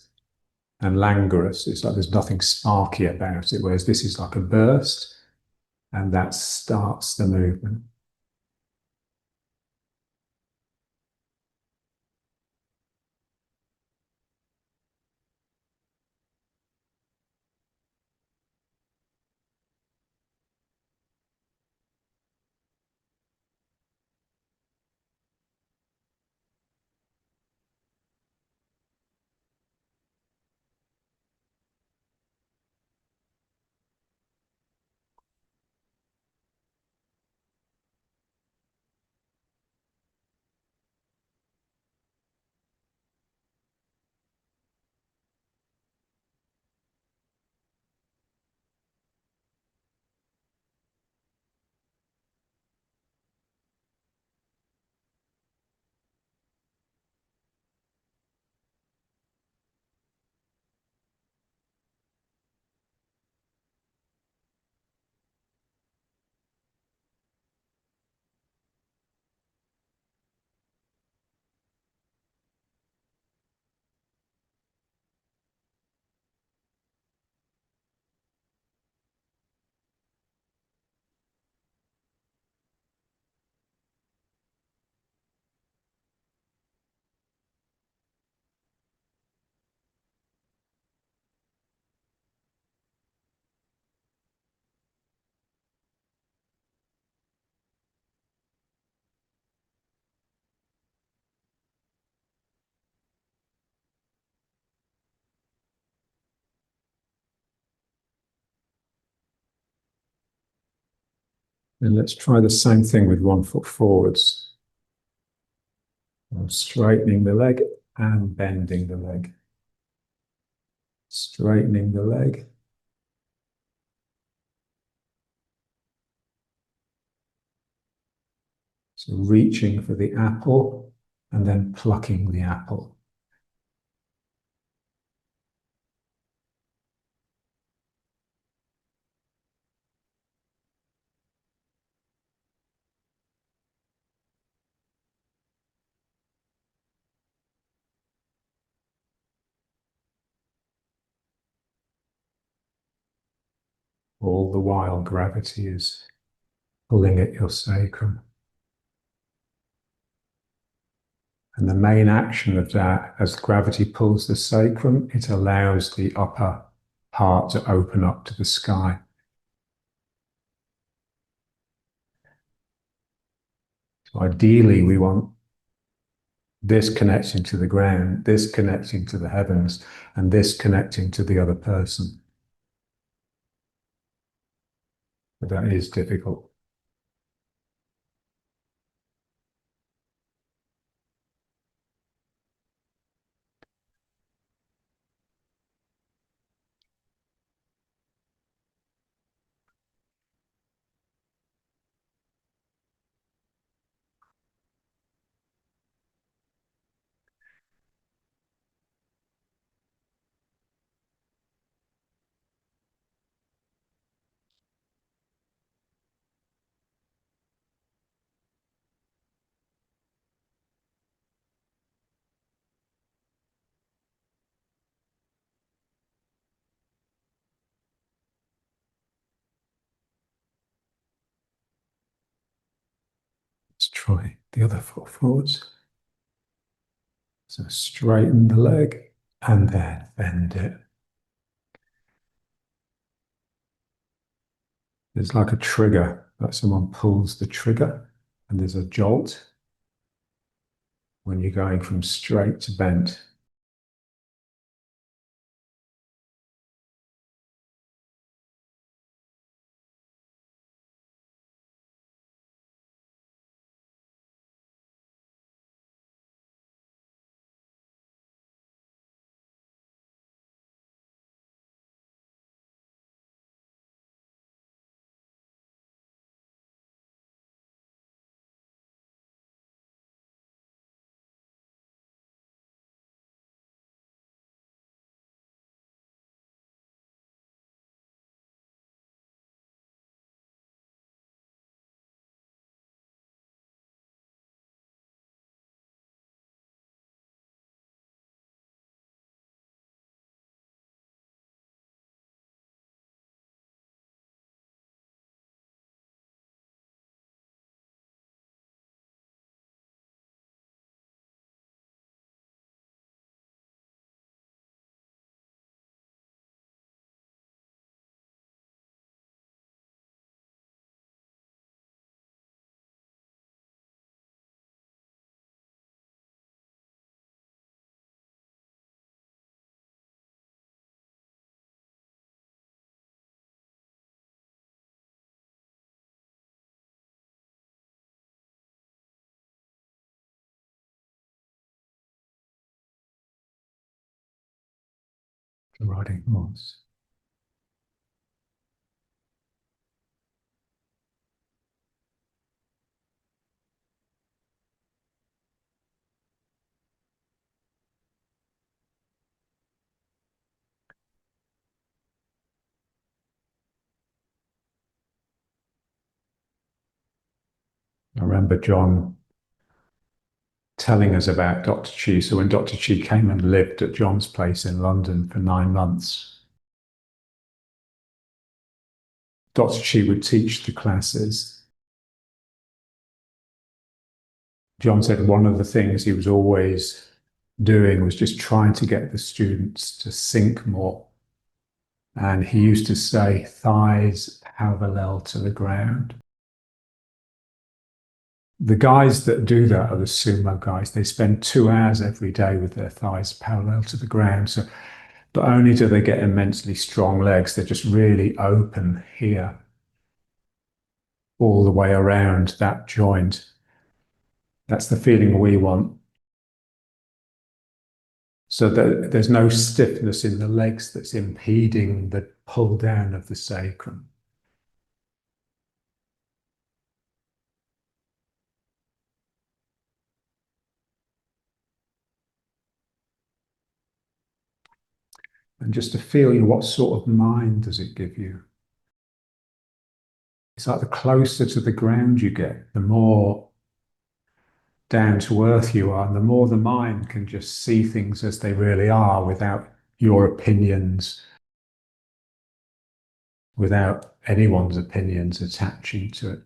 and languorous. It's like there's nothing sparky about it, whereas this is like a burst, and that starts the movement. And let's try the same thing with 1 foot forwards. I'm straightening the leg and bending the leg. Straightening the leg. So reaching for the apple and then plucking the apple. All the while gravity is pulling at your sacrum. And the main action of that, as gravity pulls the sacrum, it allows the upper part to open up to the sky. So ideally, we want this connecting to the ground, this connecting to the heavens, and this connecting to the other person. But that is difficult. try the other foot forwards. So straighten the leg and then bend it. There's like a trigger, like someone pulls the trigger and there's a jolt when you're going from straight to bent. The riding horse. I remember John telling us about Dr. Chi. So when Dr. Chi came and lived at John's place in London for 9 months, Dr. Chi would teach the classes. John said one of the things he was always doing was just trying to get the students to sink more. And he used to say, thighs parallel to the ground. The guys that do that are the sumo guys. They spend 2 hours every day with their thighs parallel to the ground. So not only do they get immensely strong legs, they're just really open here, all the way around that joint. That's the feeling we want. So that there's no stiffness in the legs that's impeding the pull down of the sacrum. And just to feel, what sort of mind does it give you? It's like the closer to the ground you get, the more down to earth you are, and the more the mind can just see things as they really are without your opinions, without anyone's opinions attaching to it.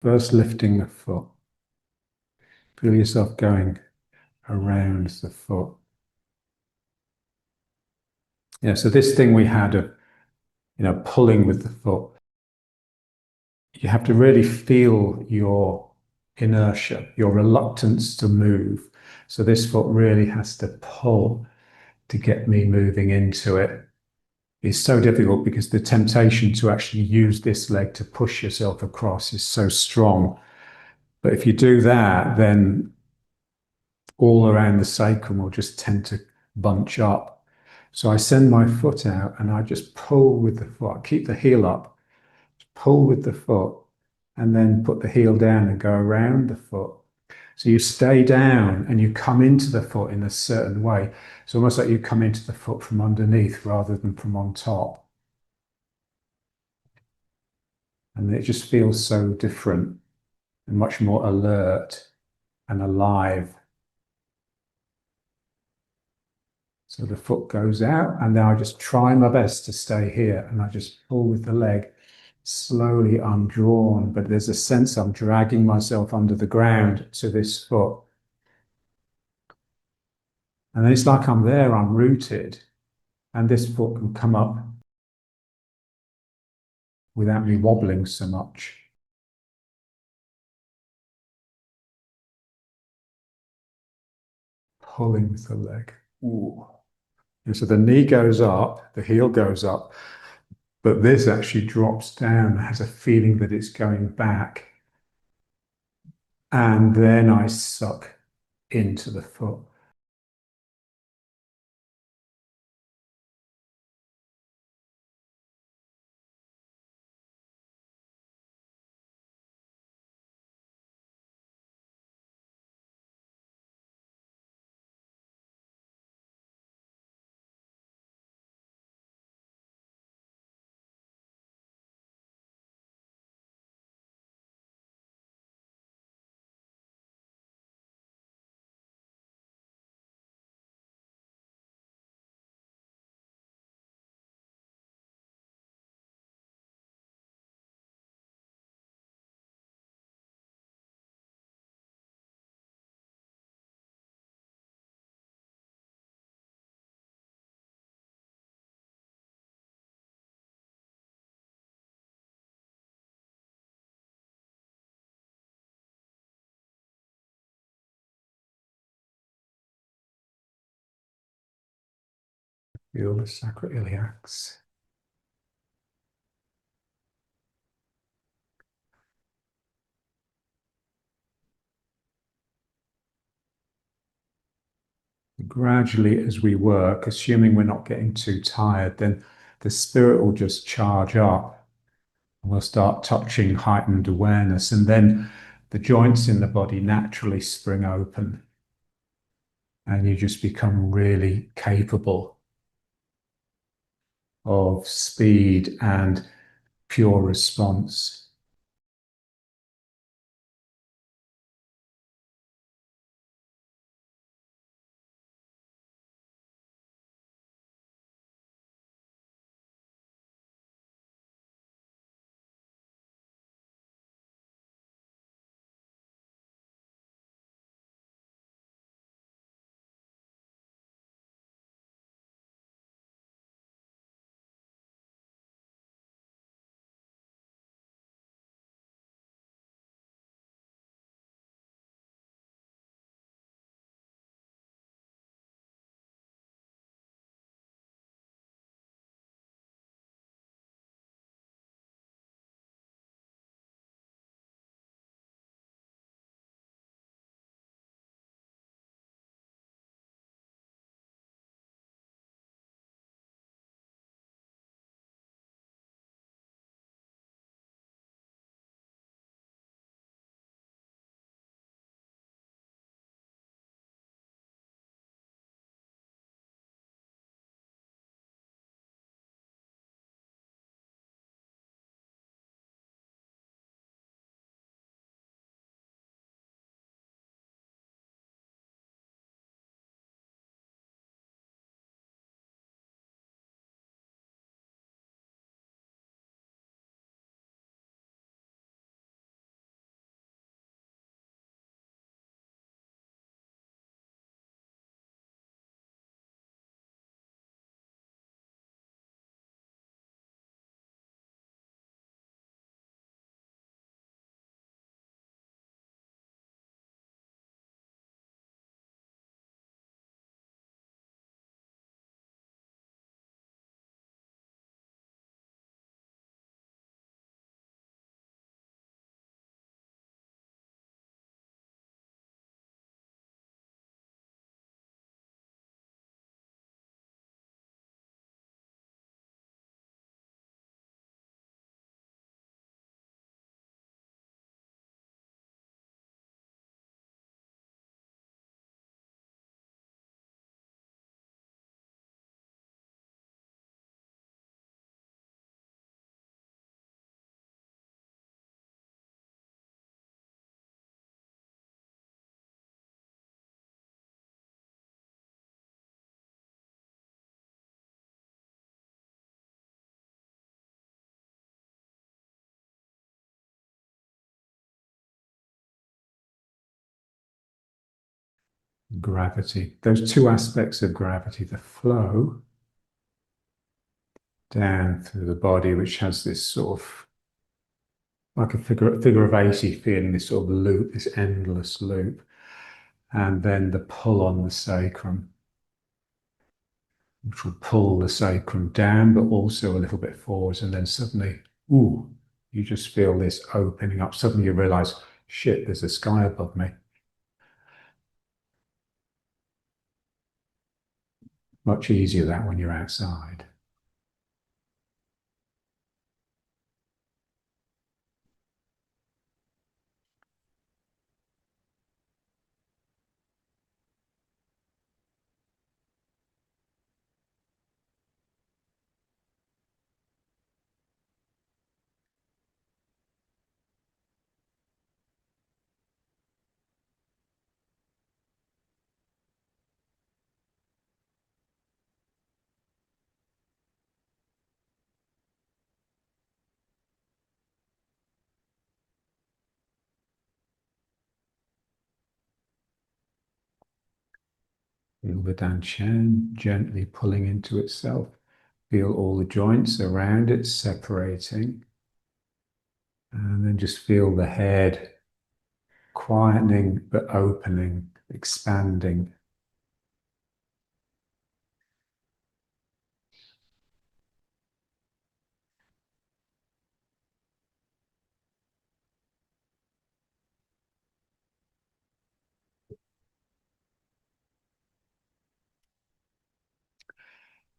First, lifting the foot. Feel yourself going around the foot. Yeah, so this thing we had of, pulling with the foot, you have to really feel your inertia, your reluctance to move. So this foot really has to pull to get me moving into it. It's so difficult because the temptation to actually use this leg to push yourself across is so strong. But if you do that, then all around the sacrum will just tend to bunch up. So I send my foot out and I just pull with the foot. I keep the heel up, pull with the foot, and then put the heel down and go around the foot. So you stay down and you come into the foot in a certain way. It's almost like you come into the foot from underneath rather than from on top. And it just feels so different and much more alert and alive. So the foot goes out, and then I just try my best to stay here, and I just pull with the leg. Slowly I'm drawn, but there's a sense I'm dragging myself under the ground to this foot. And then it's like I'm there, I'm rooted, and this foot can come up without me wobbling so much. Pulling with the leg. Ooh. And so the knee goes up, the heel goes up, but this actually drops down, has a feeling that it's going back. And then I suck into the foot. Feel the sacroiliacs. Gradually, as we work, assuming we're not getting too tired, then the spirit will just charge up, and we'll start touching heightened awareness, and then the joints in the body naturally spring open, and you just become really capable of speed and pure response. gravity. Those two aspects of gravity, the flow down through the body, which has this sort of like a figure of 80 feeling, this sort of loop, this endless loop, and then the pull on the sacrum, which will pull the sacrum down, but also a little bit forwards, and then suddenly, ooh, you just feel this opening up. Suddenly you realize, shit, there's a sky above me. Much easier that when you're outside. Feel the Danshan gently pulling into itself. Feel all the joints around it separating. And then just feel the head quietening but opening, expanding.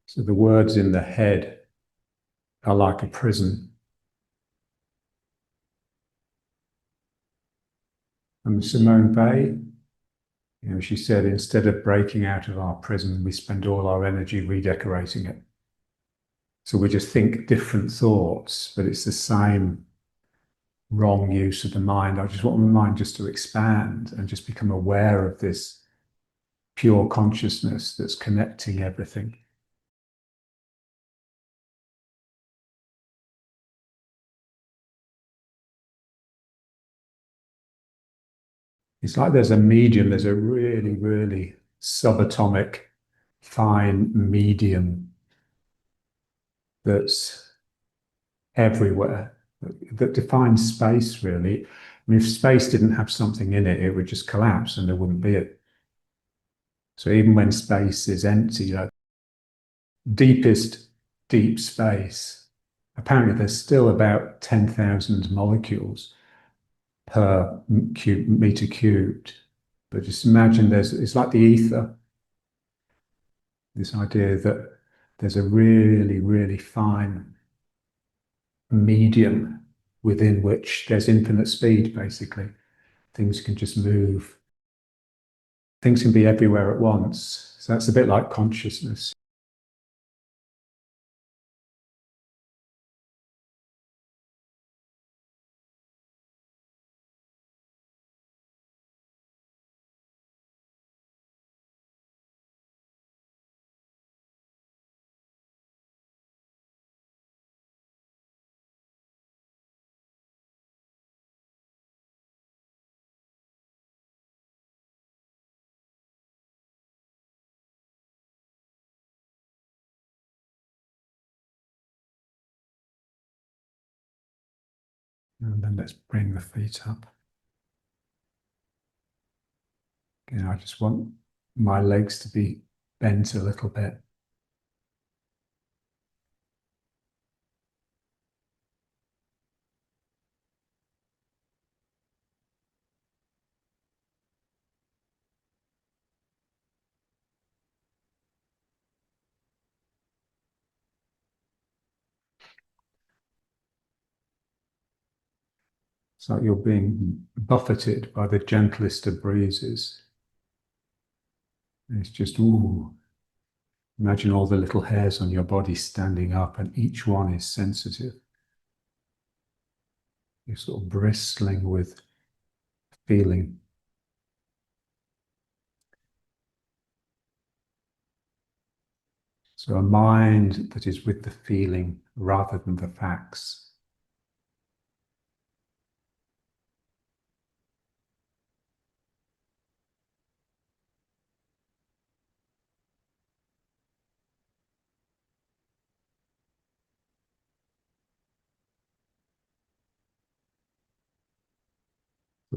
So the words in the head are like a prison. And Simone Weil, she said, instead of breaking out of our prison, we spend all our energy redecorating it. So we just think different thoughts, but it's the same wrong use of the mind. I just want my mind just to expand and just become aware of this pure consciousness that's connecting everything. It's like there's a medium, there's a really, really subatomic, fine medium that's everywhere, that defines space, really. I mean, if space didn't have something in it, it would just collapse and there wouldn't be it. So even when space is empty, deepest deep space, apparently there's still about 10,000 molecules per meter cubed. But just imagine it's like the ether, this idea that there's a really, really fine medium within which there's infinite speed, basically. Things can just move. Things can be everywhere at once. So that's a bit like consciousness. And then let's bring the feet up. Again, I just want my legs to be bent a little bit. It's like you're being buffeted by the gentlest of breezes. And it's just, ooh, imagine all the little hairs on your body standing up, and each one is sensitive. You're sort of bristling with feeling. So a mind that is with the feeling rather than the facts.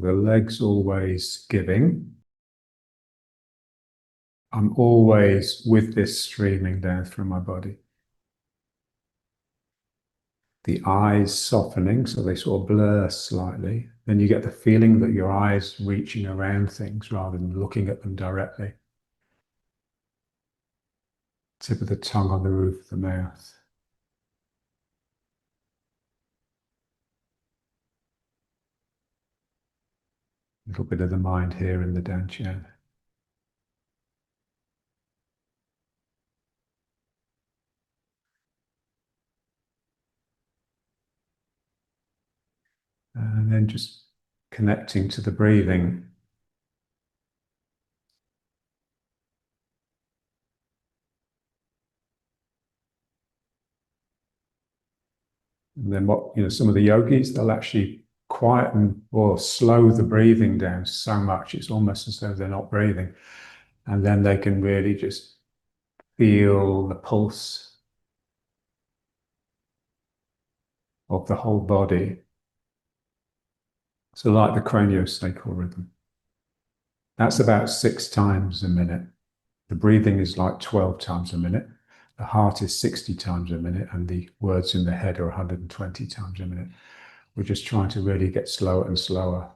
So the legs always giving. I'm always with this streaming down through my body. The eyes softening, so they sort of blur slightly. Then you get the feeling that your eyes reaching around things rather than looking at them directly. Tip of the tongue on the roof of the mouth. A little bit of the mind here in the dantian. And then just connecting to the breathing. And then some of the yogis, they'll actually quieten or slow the breathing down so much, it's almost as though they're not breathing. And then they can really just feel the pulse of the whole body. So like the craniosacral rhythm. That's about 6 times a minute. The breathing is like 12 times a minute. The heart is 60 times a minute, and the words in the head are 120 times a minute. We're just trying to really get slower and slower.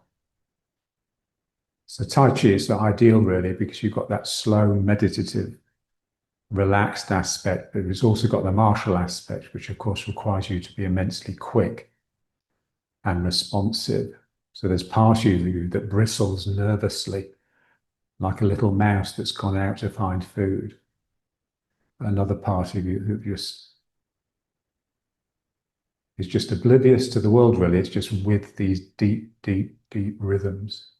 So Tai Chi is the ideal, really, because you've got that slow, meditative, relaxed aspect, but it's also got the martial aspect, which of course requires you to be immensely quick and responsive. So there's part of you that bristles nervously, like a little mouse that's gone out to find food. Another part of you that just is just oblivious to the world, really. It's just with these deep, deep, deep rhythms.